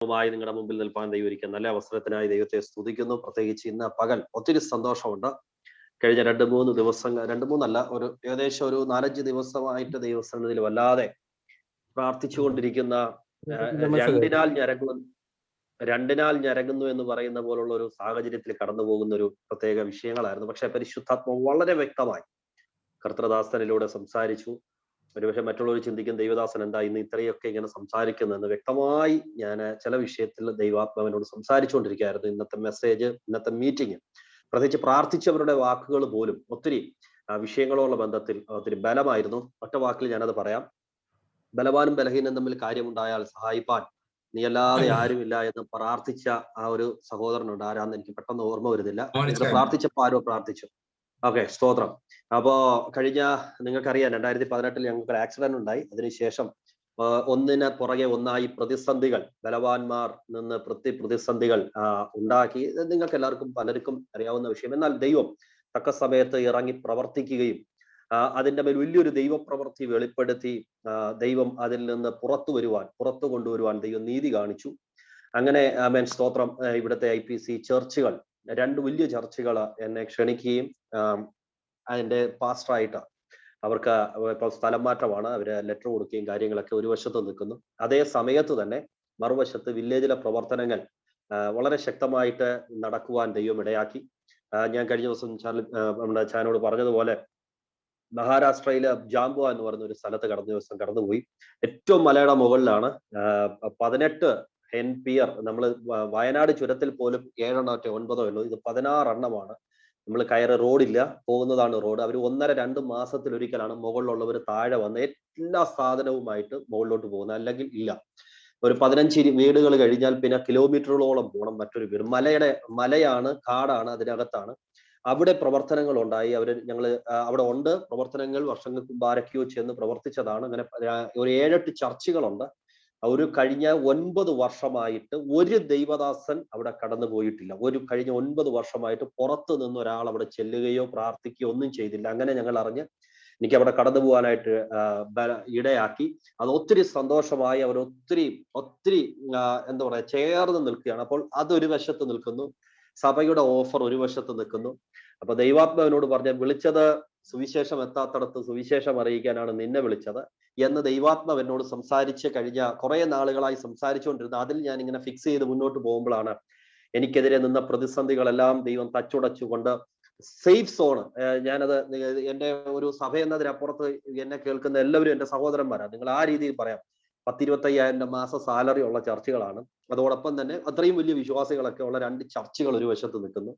മായി നിങ്ങളുടെ മുമ്പിൽ നിൽപ്പാൻ ദൈവം ഒരിക്കൽ നല്ല അവസരത്തിനായി ദൈവത്തെ സ്തുതിക്കുന്നു. പ്രത്യേകിച്ച് ഇന്ന് പകൽ ഒത്തിരി സന്തോഷമുണ്ട്. കഴിഞ്ഞ 2-3 ദിവസങ്ങൾ, 2-3 ഒരു ഏകദേശം ഒരു 4-5 ദിവസമായിട്ട് ദൈവസന്നിധിയിൽ വല്ലാതെ പ്രാർത്ഥിച്ചുകൊണ്ടിരിക്കുന്ന രണ്ടിനാൽ ഞരങ്ങുന്നു എന്ന് പറയുന്ന പോലുള്ള ഒരു സാഹചര്യത്തിൽ കടന്നു പോകുന്ന ഒരു പ്രത്യേക വിഷയങ്ങളായിരുന്നു. പക്ഷെ പരിശുദ്ധാത്മാവ് വളരെ വ്യക്തമായി കർത്തൃദാസനിലൂടെ സംസാരിച്ചു. ഒരുപക്ഷെ മറ്റുള്ളവർ ചിന്തിക്കും ദൈവദാസൻ എന്താ ഇന്ന് ഇത്രയൊക്കെ ഇങ്ങനെ സംസാരിക്കുന്നതെന്ന്. വ്യക്തമായി ഞാൻ ചില വിഷയത്തിൽ ദൈവാത്മാവിനോട് സംസാരിച്ചുകൊണ്ടിരിക്കുകയായിരുന്നു. ഇന്നത്തെ മെസ്സേജ്, ഇന്നത്തെ മീറ്റിംഗ്, പ്രത്യേകിച്ച് പ്രാർത്ഥിച്ചവരുടെ വാക്കുകൾ പോലും ഒത്തിരി വിഷയങ്ങളോടുള്ള ബന്ധത്തിൽ ഒത്തിരി ബലമായിരുന്നു. ഒറ്റ വാക്കിൽ ഞാനത് പറയാം. ബലവാനും ബലഹീനം തമ്മിൽ കാര്യമുണ്ടായാൽ സഹായിപ്പാൻ നീ അല്ലാതെ ആരുമില്ല എന്ന് പ്രാർത്ഥിച്ച ആ ഒരു സഹോദരനുണ്ട്. ആരാന്ന് എനിക്ക് പെട്ടെന്ന് ഓർമ്മ വരുന്നില്ല. പ്രാർത്ഥിച്ചപ്പോ ആരോ പ്രാർത്ഥിച്ചു. ഓക്കെ, സ്തോത്രം. അപ്പോ കഴിഞ്ഞ നിങ്ങൾക്കറിയാം 2018 ഞങ്ങൾക്ക് ഒരു ആക്സിഡന്റ് ഉണ്ടായി. അതിനുശേഷം ഒന്നിന് പുറകെ ഒന്നായി പ്രതിസന്ധികൾ, ബലവാന്മാർ നിന്ന് പ്രതിസന്ധികൾ ഉണ്ടാക്കി. നിങ്ങൾക്ക് എല്ലാവർക്കും പലർക്കും അറിയാവുന്ന വിഷയം. എന്നാൽ ദൈവം തക്ക സമയത്ത് ഇറങ്ങി പ്രവർത്തിക്കുകയും അതിൻ്റെ മേൽ വലിയൊരു ദൈവപ്രവൃത്തി വെളിപ്പെടുത്തി ദൈവം അതിൽ നിന്ന് പുറത്തു കൊണ്ടുവരുവാൻ ദൈവം നീതി കാണിച്ചു. അങ്ങനെ ആമേൻ, സ്തോത്രം. ഇവിടുത്തെ IPC ചർച്ചുകൾ, 2 വലിയ ചർച്ചുകൾ എന്നെ ക്ഷണിക്കുകയും അതിന്റെ പാസ്റ്ററായിട്ട് അവർക്ക് ഇപ്പോൾ സ്ഥലം മാറ്റമാണ്, അവര് ലെറ്റർ കൊടുക്കുകയും കാര്യങ്ങളൊക്കെ ഒരു വശത്ത് നിൽക്കുന്നു. അതേ സമയത്ത് തന്നെ മറുവശത്ത് വില്ലേജിലെ പ്രവർത്തനങ്ങൾ വളരെ ശക്തമായിട്ട് നടക്കുവാൻ ദൈവം ഇടയാക്കി. ഞാൻ കഴിഞ്ഞ ദിവസം നമ്മുടെ ചാനോട് പറഞ്ഞതുപോലെ മഹാരാഷ്ട്രയിലെ ജാംബുവ എന്ന് പറയുന്ന ഒരു സ്ഥലത്ത് കടന്നുപോയി. ഏറ്റവും മലയുടെ മുകളിലാണ് 18 NPR. നമ്മൾ വയനാട് ചുരത്തിൽ പോലും 7 9 ഉള്ളൂ. ഇത് 16 എണ്ണമാണ്. നമ്മൾ കയറി റോഡില്ല, പോകുന്നതാണ് റോഡ്. അവർ 1.5-2 മാസത്തിലൊരിക്കലാണ് മുകളിലുള്ളവർ താഴെ വന്ന് എല്ലാ സാധനവുമായിട്ട് മുകളിലോട്ട് പോകുന്നത്. അല്ലെങ്കിൽ ഇല്ല, ഒരു 15 വീടുകൾ കഴിഞ്ഞാൽ പിന്നെ കിലോമീറ്ററുകളോളം പോകണം മറ്റൊരു വീട്. മലയാണ്, കാടാണ്, അതിനകത്താണ്. അവിടെ പ്രവർത്തനങ്ങൾ ഉണ്ടായി. ഞങ്ങൾ അവിടെ ഉണ്ട്. പ്രവർത്തനങ്ങൾ വർഷങ്ങൾക്ക് മുമ്പ് ആരൊക്കെയോ ചെന്ന് പ്രവർത്തിച്ചതാണ്. അങ്ങനെ ഒരു 7-8 ചർച്ചുകളുണ്ട്. ഒരു കഴിഞ്ഞ 9 വർഷമായിട്ട് ഒരു ദൈവദാസൻ അവിടെ കടന്നു പോയിട്ടില്ല. കഴിഞ്ഞ 9 വർഷമായിട്ട് പുറത്തു നിന്ന് ഒരാൾ അവിടെ ചെല്ലുകയോ പ്രാർത്ഥിക്കുകയോ ഒന്നും ചെയ്തില്ല. അങ്ങനെ ഞങ്ങൾ അറിഞ്ഞ് എനിക്ക് അവിടെ കടന്നു പോകാനായിട്ട് ഇടയാക്കി. അത് ഒത്തിരി സന്തോഷമായി. അവർ ഒത്തിരി എന്താ പറയാ ചേർന്ന് നിൽക്കുകയാണ്. അപ്പോൾ അതൊരു വശത്ത് നിൽക്കുന്നു, സഭയുടെ ഓഫർ ഒരു വശത്ത് നിൽക്കുന്നു. അപ്പൊ ദൈവാത്മാവിനോട് പറഞ്ഞ വിളിച്ചത് സുവിശേഷം എത്താത്തടത്ത് സുവിശേഷം അറിയിക്കാനാണ് നിന്നെ വിളിച്ചത് എന്ന് ദൈവാത്മാവ് എന്നോട് സംസാരിച്ച് കഴിഞ്ഞ കുറെ നാളുകളായി സംസാരിച്ചുകൊണ്ടിരുന്നത്. അതിൽ ഞാൻ ഇങ്ങനെ ഫിക്സ് ചെയ്ത് മുന്നോട്ട് പോകുമ്പോഴാണ് എനിക്കെതിരെ നിന്ന പ്രതിസന്ധികളെല്ലാം ദൈവം തച്ചുടച്ചുകൊണ്ട് സേഫ് സോൺ, ഞാനത് എൻ്റെ ഒരു സഭ എന്നതിനപ്പുറത്ത് എന്നെ കേൾക്കുന്ന എല്ലാവരും എൻ്റെ സഹോദരന്മാരാണ്. നിങ്ങൾ ആ രീതിയിൽ പറയാം. 10-25,000 മാസ സാലറി ഉള്ള ചർച്ചുകളാണ്. അതോടൊപ്പം തന്നെ അത്രയും വലിയ വിശ്വാസികളൊക്കെ ഉള്ള 2 ചർച്ചുകൾ ഒരു വശത്ത് നിൽക്കുന്നു.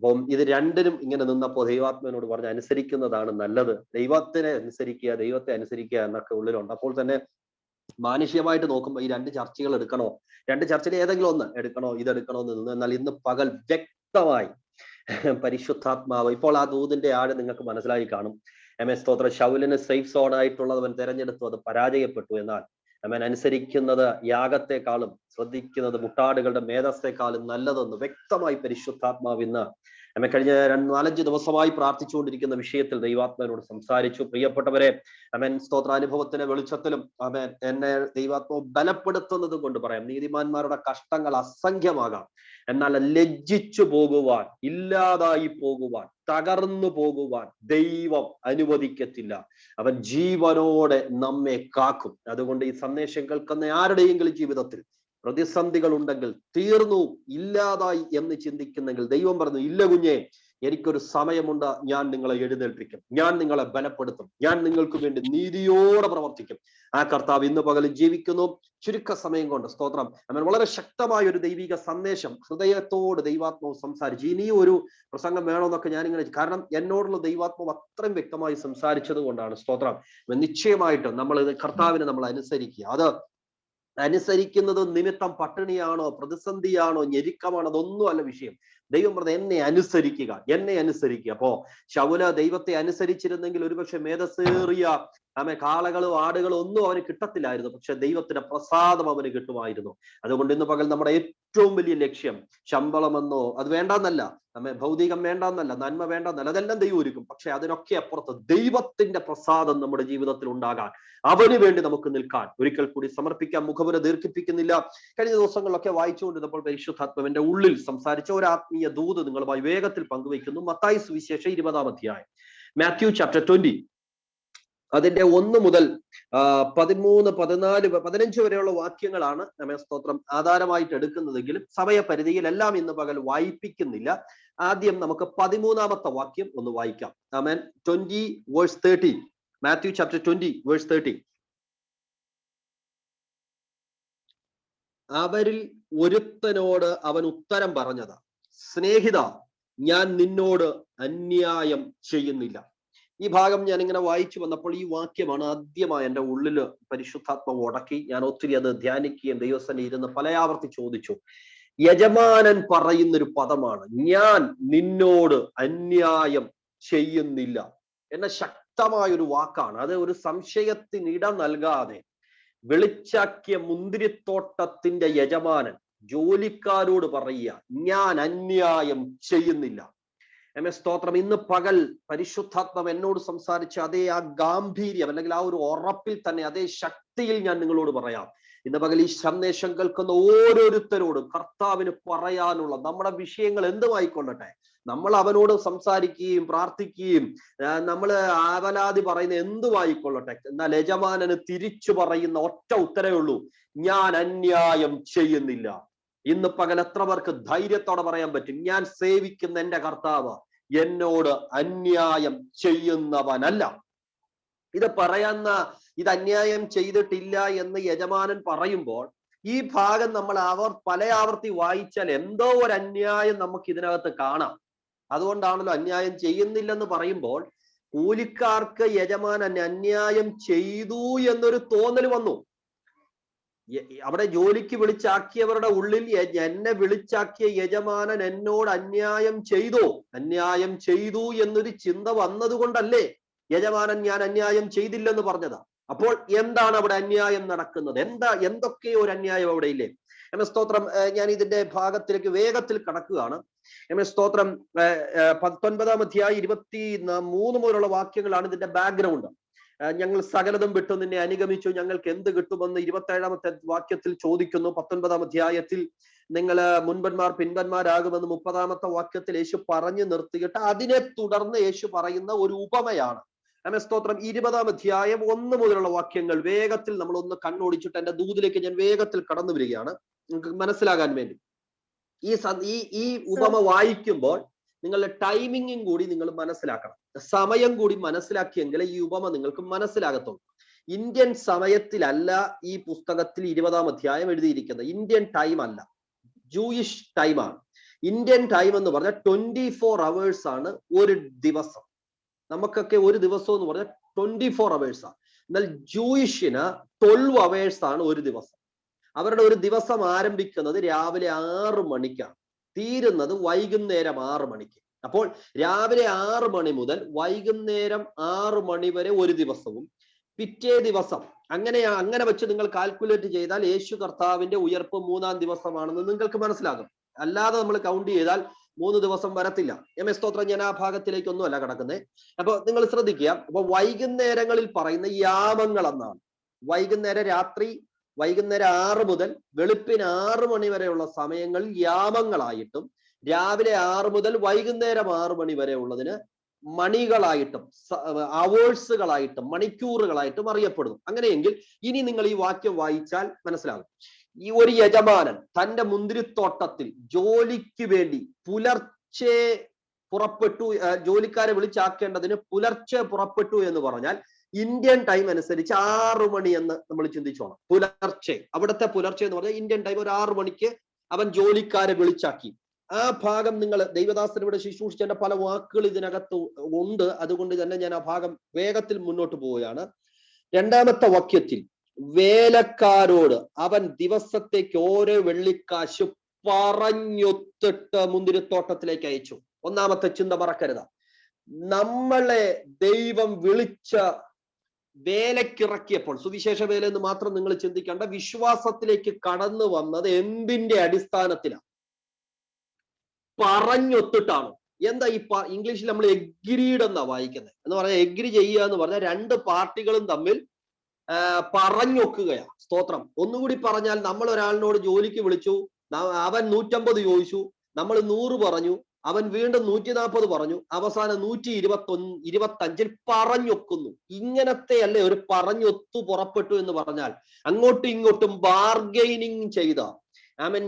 അപ്പം ഇത് രണ്ടിനും ഇങ്ങനെ നിന്നപ്പോൾ ദൈവാത്മാവിനോട് പറഞ്ഞ് അനുസരിക്കുന്നതാണ് നല്ലത്. ദൈവത്തെ അനുസരിക്കുക എന്നൊക്കെ ഉള്ളിലുണ്ട്. അപ്പോൾ തന്നെ മാനുഷികമായിട്ട് നോക്കുമ്പോൾ ഈ 2 ചർച്ചകൾ എടുക്കണോ, 2 ചർച്ചിൽ ഏതെങ്കിലും ഒന്ന് എടുക്കണോ, ഇതെടുക്കണോ എന്ന് നിന്ന്. എന്നാൽ ഇന്ന് പകൽ വ്യക്തമായി പരിശുദ്ധാത്മാവ്, ഇപ്പോൾ ആ ദൂതിന്റെ ആഴം നിങ്ങൾക്ക് മനസ്സിലായി കാണും. സ്തോത്രം. ശൗലിന് സേഫ് സോൺ ആയിട്ടുള്ളത് അവൻ തെരഞ്ഞെടുത്തു, അത് പരാജയപ്പെട്ടു. എന്നാൽ അവൻ അനുസരിക്കുന്നത് യാഗത്തെക്കാളും ശ്രദ്ധിക്കുന്നത് മുട്ടാടുകളുടെ മേധസ്സെക്കാളും നല്ലതെന്ന് വ്യക്തമായി പരിശുദ്ധാത്മാവ് ഇന്ന് കഴിഞ്ഞ 4-5 ദിവസമായി പ്രാർത്ഥിച്ചുകൊണ്ടിരിക്കുന്ന വിഷയത്തിൽ ദൈവാത്മാവിനോട് സംസാരിച്ചു. പ്രിയപ്പെട്ടവരെ, സ്തോത്രാനുഭവത്തിന്റെ വെളിച്ചത്തിലും എന്നെ ദൈവാത്മാവ് ബലപ്പെടുത്തുന്നത് കൊണ്ട് പറയാം, നീതിമാന്മാരുടെ കഷ്ടങ്ങൾ അസംഖ്യമാകാം. എന്നാൽ ലജ്ജിച്ചു പോകുവാൻ, ഇല്ലാതായി പോകുവാൻ, തകർന്നു പോകുവാൻ ദൈവം അനുവദിക്കത്തില്ല. അവൻ ജീവനോടെ നമ്മെ കാക്കും. അതുകൊണ്ട് ഈ സന്ദേശം കേൾക്കുന്ന ആരുടെയെങ്കിലും ജീവിതത്തിൽ പ്രതിസന്ധികൾ ഉണ്ടെങ്കിൽ, തീർന്നു, ഇല്ലാതായി എന്ന് ചിന്തിക്കുന്നെങ്കിൽ, ദൈവം പറഞ്ഞു, ഇല്ല കുഞ്ഞെ, എനിക്കൊരു സമയമുണ്ട്. ഞാൻ നിങ്ങളെ എഴുന്നേൽപ്പിക്കും, ഞാൻ നിങ്ങളെ ബലപ്പെടുത്തും, ഞാൻ നിങ്ങൾക്ക് വേണ്ടി നീതിയോടെ പ്രവർത്തിക്കും. ആ കർത്താവ് ഇന്ന് പകലും ജീവിക്കുന്നു. ചുരുക്ക സമയം കൊണ്ട് സ്തോത്രം. അവൻ വളരെ ശക്തമായ ഒരു ദൈവിക സന്ദേശം ഹൃദയത്തോട് ദൈവാത്മാവ് സംസാരിച്ചു. ഇനിയും ഒരു പ്രസംഗം വേണമെന്നൊക്കെ ഞാനിങ്ങനെ, കാരണം എന്നോടുള്ള ദൈവാത്മാവ് അത്രയും വ്യക്തമായി സംസാരിച്ചത് കൊണ്ടാണ്. സ്തോത്രം. നിശ്ചയമായിട്ടും കർത്താവിനെ നമ്മൾ അനുസരിക്കുക. അത് അനുസരിക്കുന്നത് നിമിത്തം പട്ടിണിയാണോ, പ്രതിസന്ധിയാണോ, ഞെരുക്കമാണോ, അതൊന്നും അല്ല വിഷയം. ദൈവം പറഞ്ഞ എന്നെ അനുസരിക്കുക. അപ്പോ ശൗല ദൈവത്തെ അനുസരിച്ചിരുന്നെങ്കിൽ ഒരുപക്ഷെ മേധസ്സേറിയ കാളകളും ആടുകളും ഒന്നും അവന് കിട്ടത്തില്ലായിരുന്നു. പക്ഷെ ദൈവത്തിന്റെ പ്രസാദം അവന് കിട്ടുമായിരുന്നു. അതുകൊണ്ട് ഇന്ന് പകൽ നമ്മുടെ ഏറ്റവും വലിയ ലക്ഷ്യം ശമ്പളമെന്നോ അത് വേണ്ടെന്നല്ല. നമ്മെ ഭൗതികം വേണ്ടെന്നല്ല, നന്മ വേണ്ടെന്നല്ല, അതെല്ലാം ദൈവം ഒരുക്കും. പക്ഷെ അതിനൊക്കെ അപ്പുറത്ത് ദൈവത്തിന്റെ പ്രസാദം നമ്മുടെ ജീവിതത്തിൽ ഉണ്ടാകാൻ, അവന് വേണ്ടി നമുക്ക് നിൽക്കാൻ ഒരിക്കൽ കൂടി സമർപ്പിക്കാം. മുഖവുര ദീർഘിപ്പിക്കുന്നില്ല. കഴിഞ്ഞ ദിവസങ്ങളിലൊക്കെ വായിച്ചുകൊണ്ടിരുന്നപ്പോൾ പരിശുദ്ധാത്മാവിന്റെ ഉള്ളിൽ സംസാരിച്ച ഒരു ആത്മീയ ദൂത് നിങ്ങളുമായി വേഗത്തിൽ പങ്കുവയ്ക്കുന്നു. മത്തായി സുവിശേഷം 20-ാം അധ്യായം, മാത്യു ചാപ്റ്റർ 20, അതിന്റെ 1 മുതൽ 13, 14, 15 വരെയുള്ള വാക്യങ്ങളാണ് നമ്മെ സ്തോത്രം ആധാരമായിട്ട് എടുക്കുന്നതെങ്കിലും സമയപരിധിയിൽ എല്ലാം ഇന്ന് പകൽ വായിപ്പിക്കുന്നില്ല. ആദ്യം നമുക്ക് 13-ാമത്തെ വാക്യം ഒന്ന് വായിക്കാം. ആമേൻ. 20 വേഴ്സ് 30, മാത്യു ചാപ്റ്റർ 20 വേഴ്സ് 30. അവരിൽ ഒരുത്തനോട് അവൻ ഉത്തരം പറഞ്ഞതാ, സ്നേഹിത, ഞാൻ നിന്നോട് അന്യായം ചെയ്യുന്നില്ല. ഈ ഭാഗം ഞാൻ ഇങ്ങനെ വായിച്ചു വന്നപ്പോൾ ഈ വാക്യമാണ് ആദ്യമായി എൻ്റെ ഉള്ളില് പരിശുദ്ധാത്മാവ് ഉടക്കി. ഞാൻ ഒത്തിരി അത് ധ്യാനിക്കുകയും ദൈവസന്നിധിയിൽ ഇരുന്ന് പലയാവർത്തി ചോദിച്ചു. യജമാനൻ പറയുന്നൊരു പദമാണ്, ഞാൻ നിന്നോട് അന്യായം ചെയ്യുന്നില്ല എന്ന ശക്തമായൊരു വാക്കാണ്. അത് ഒരു സംശയത്തിന് ഇട നൽകാതെ വെളിച്ചാക്കിയ മുന്തിരിത്തോട്ടത്തിന്റെ യജമാനൻ ജോലിക്കാരോട് പറയുക, ഞാൻ അന്യായം ചെയ്യുന്നില്ല. സ്തോത്രം. ഇന്ന് പകൽ പരിശുദ്ധാത്മാവ് എന്നോട് സംസാരിച്ച അതേ ആ ഗാംഭീര്യം അല്ലെങ്കിൽ ആ ഒരു ഉറപ്പിൽ തന്നെ, അതേ ശക്തിയിൽ ഞാൻ നിങ്ങളോട് പറയാം. ഇന്ന് പകൽ ഈ സന്ദേശം കേൾക്കുന്ന ഓരോരുത്തരോടും കർത്താവിന് പറയാനുള്ള നമ്മുടെ വിഷയങ്ങൾ എന്തുമായിക്കൊള്ളട്ടെ, നമ്മൾ അവനോട് സംസാരിക്കുകയും പ്രാർത്ഥിക്കുകയും നമ്മൾ ആവലാതി പറയുന്ന എന്തുമായിക്കൊള്ളട്ടെ, എന്നാൽ യജമാനന് തിരിച്ചു പറയുന്ന ഒറ്റ ഉത്തരവേ ഉള്ളൂ, ഞാൻ അന്യായം ചെയ്യുന്നില്ല. ഇന്ന് പകൽ എത്ര പേർക്ക് ധൈര്യത്തോടെ പറയാൻ പറ്റും, ഞാൻ സേവിക്കുന്ന എൻ്റെ കർത്താവ് എന്നോട് അന്യായം ചെയ്യുന്നവനല്ല. ഇത് ഇത് അന്യായം ചെയ്തിട്ടില്ല എന്ന് യജമാനൻ പറയുമ്പോൾ ഈ ഭാഗം നമ്മൾ പല ആവർത്തി വായിച്ചാൽ എന്തോ ഒരു അന്യായം നമുക്ക് ഇതിനകത്ത് കാണാം. അതുകൊണ്ടാണല്ലോ അന്യായം ചെയ്യുന്നില്ലെന്ന് പറയുമ്പോൾ കൂലിക്കാർക്ക് യജമാനൻ അന്യായം ചെയ്തു എന്നൊരു തോന്നൽ വന്നു. അവിടെ ജോലിക്ക് വിളിച്ചാക്കിയവരുടെ ഉള്ളിൽ എന്നെ വിളിച്ചാക്കിയ യജമാനൻ എന്നോട് അന്യായം ചെയ്തു എന്നൊരു ചിന്ത വന്നതുകൊണ്ടല്ലേ യജമാനൻ ഞാൻ അന്യായം ചെയ്തില്ലെന്ന് പറഞ്ഞത്. അപ്പോൾ എന്താണ് അവിടെ അന്യായം നടക്കുന്നത്? എന്തൊക്കെ ഒരു അന്യായം അവിടെ ഇല്ലേ? സ്തോത്രം. ഞാൻ ഇതിന്റെ ഭാഗത്തിലേക്ക് വേഗത്തിൽ കടക്കുകയാണ്. സ്തോത്രം. 19-ാം അധ്യായം 23 മുതലുള്ള വാക്യങ്ങളാണ് ഇതിന്റെ ബാക്ക്ഗ്രൗണ്ട്. ഞങ്ങൾ സകലതും വിട്ടു നിന്നെ അനുഗമിച്ചു, ഞങ്ങൾക്ക് എന്ത് കിട്ടുമെന്ന് 27-ാമത്തെ വാക്യത്തിൽ ചോദിക്കുന്നു. 19-ാം അധ്യായത്തിൽ നിങ്ങൾ മുൻപന്മാർ പിൻപന്മാരാകുമെന്ന് 30-ാമത്തെ വാക്യത്തിൽ യേശു പറഞ്ഞു നിർത്തിയിട്ട് അതിനെ തുടർന്ന് യേശു പറയുന്ന ഒരു ഉപമയാണ്. സ്തോത്രം. 20-ാം അധ്യായം 1 മുതലുള്ള വാക്യങ്ങൾ വേഗത്തിൽ നമ്മൾ ഒന്ന് കണ്ണോടിച്ചിട്ട് എൻ്റെ ദൂതിലേക്ക് ഞാൻ വേഗത്തിൽ കടന്നു വരികയാണ് നിങ്ങൾക്ക് മനസ്സിലാകാൻ വേണ്ടി. ഈ ഉപമ വായിക്കുമ്പോൾ നിങ്ങളുടെ ടൈമിങ്ങും കൂടി നിങ്ങൾ മനസ്സിലാക്കണം, സമയം കൂടി മനസ്സിലാക്കിയെങ്കിൽ ഈ ഉപമ നിങ്ങൾക്ക് മനസ്സിലാകത്തുള്ളൂ. ഇന്ത്യൻ സമയത്തിലല്ല ഈ പുസ്തകത്തിൽ 20-ാം അധ്യായം എഴുതിയിരിക്കുന്നത്. ഇന്ത്യൻ ടൈം അല്ല, ജൂയിഷ് ടൈമാണ്. ഇന്ത്യൻ ടൈം എന്ന് പറഞ്ഞാൽ 24 hours ആണ് ഒരു ദിവസം. നമുക്കൊക്കെ ഒരു ദിവസം എന്ന് പറഞ്ഞാൽ 24 hours ആണ്. എന്നാൽ ജൂയിഷിന് 12 hours ആണ് ഒരു ദിവസം. അവരുടെ ഒരു ദിവസം ആരംഭിക്കുന്നത് രാവിലെ 6 മണിക്കാണ്, തീരുന്നത് വൈകുന്നേരം 6 മണിക്ക്. അപ്പോൾ രാവിലെ 6 മണി മുതൽ വൈകുന്നേരം 6 മണി വരെ ഒരു ദിവസവും, പിറ്റേ ദിവസം അങ്ങനെ വെച്ച് നിങ്ങൾ കാൽക്കുലേറ്റ് ചെയ്താൽ യേശു കർത്താവിന്റെ ഉയർപ്പ് 3-ാം ദിവസമാണെന്ന് നിങ്ങൾക്ക് മനസ്സിലാകും. അല്ലാതെ നമ്മൾ കൗണ്ട് ചെയ്താൽ 3 ദിവസം വരത്തില്ല. സ്തോത്രം. ഞാൻ ആ ഭാഗത്തിലേക്കൊന്നും അല്ല കിടക്കുന്നത്. അപ്പൊ നിങ്ങൾ ശ്രദ്ധിക്കുക. അപ്പൊ വൈകുന്നേരങ്ങളിൽ പറയുന്ന യാമങ്ങൾ എന്നാണ്. വൈകുന്നേരം 6 മുതൽ വെളുപ്പിന് 6 മണി വരെയുള്ള സമയങ്ങൾ യാമങ്ങളായിട്ടും രാവിലെ 6 മുതൽ വൈകുന്നേരം 6 മണി വരെ ഉള്ളതിന് മണികളായിട്ടും അവേഴ്സുകളായിട്ടും മണിക്കൂറുകളായിട്ടും അറിയപ്പെടുന്നു. അങ്ങനെയെങ്കിൽ ഇനി നിങ്ങൾ ഈ വാക്യം വായിച്ചാൽ മനസ്സിലാകും. ഈ ഒരു യജമാനൻ തന്റെ മുന്തിരിത്തോട്ടത്തിൽ ജോലിക്ക് വേണ്ടി പുലർച്ചെ പുറപ്പെട്ടു, ജോലിക്കാരെ വിളിച്ചാക്കേണ്ടതിന് പുലർച്ചെ പുറപ്പെട്ടു എന്ന് പറഞ്ഞാൽ ഇന്ത്യൻ ടൈം അനുസരിച്ച് 6 മണി എന്ന് നമ്മൾ ചിന്തിച്ചോണം. പുലർച്ചെ, അവിടുത്തെ പുലർച്ചെ എന്ന് പറഞ്ഞാൽ ഇന്ത്യൻ ടൈം ഒരു 6 മണിക്ക് അവൻ ജോലിക്കാരെ വിളിച്ചാക്കി. ആ ഭാഗം നിങ്ങൾ ദൈവദാസൻ ഇവിടെ ശുശ്രൂഷിച്ചതിന്റെ പല വാക്കുകൾ ഇതിനകത്ത് ഉണ്ട്. അതുകൊണ്ട് തന്നെ ഞാൻ ആ ഭാഗം വേഗത്തിൽ മുന്നോട്ട് പോവുകയാണ്. 2-ാമത്തെ വാക്യത്തിൽ വേലക്കാരോട് അവൻ ദിവസത്തേക്ക് ഓരോ വെള്ളിക്കാശ് പറഞ്ഞൊത്തിട്ട് മുന്തിരിത്തോട്ടത്തിലേക്ക് അയച്ചു. 1-ാമത്തെ ചിന്ത മറക്കരുത്. നമ്മളെ ദൈവം വിളിച്ച വേലക്കിറക്കിയപ്പോൾ, സുവിശേഷ വേല എന്ന് മാത്രം നിങ്ങൾ ചിന്തിക്കേണ്ട, വിശ്വാസത്തിലേക്ക് കടന്നു വന്നത് എന്തിന്റെ അടിസ്ഥാനത്തിലാണ്? പറഞ്ഞൊത്തിട്ടാണ്. എന്താ ഈ ഇംഗ്ലീഷിൽ നമ്മൾ എഗ്രീഡ് എന്നാ വായിക്കുന്നത്. എന്ന് പറഞ്ഞാൽ എഗ്രി ചെയ്യുക എന്ന് പറഞ്ഞാൽ രണ്ട് പാർട്ടികളും തമ്മിൽ പറഞ്ഞൊക്കുകയാണ്. സ്തോത്രം. ഒന്നുകൂടി പറഞ്ഞാൽ, നമ്മൾ ഒരാളിനോട് ജോലിക്ക് വിളിച്ചു, അവൻ 150 ചോദിച്ചു, നമ്മൾ 100 പറഞ്ഞു, അവൻ വീണ്ടും 140 പറഞ്ഞു, അവസാനം 125 പറഞ്ഞൊക്കുന്നു. ഇങ്ങനത്തെ അല്ലേ ഒരു പറഞ്ഞൊത്തു പുറപ്പെട്ടു എന്ന് പറഞ്ഞാൽ? അങ്ങോട്ടും ഇങ്ങോട്ടും ബാർഗെയിനിങ് ചെയ്ത,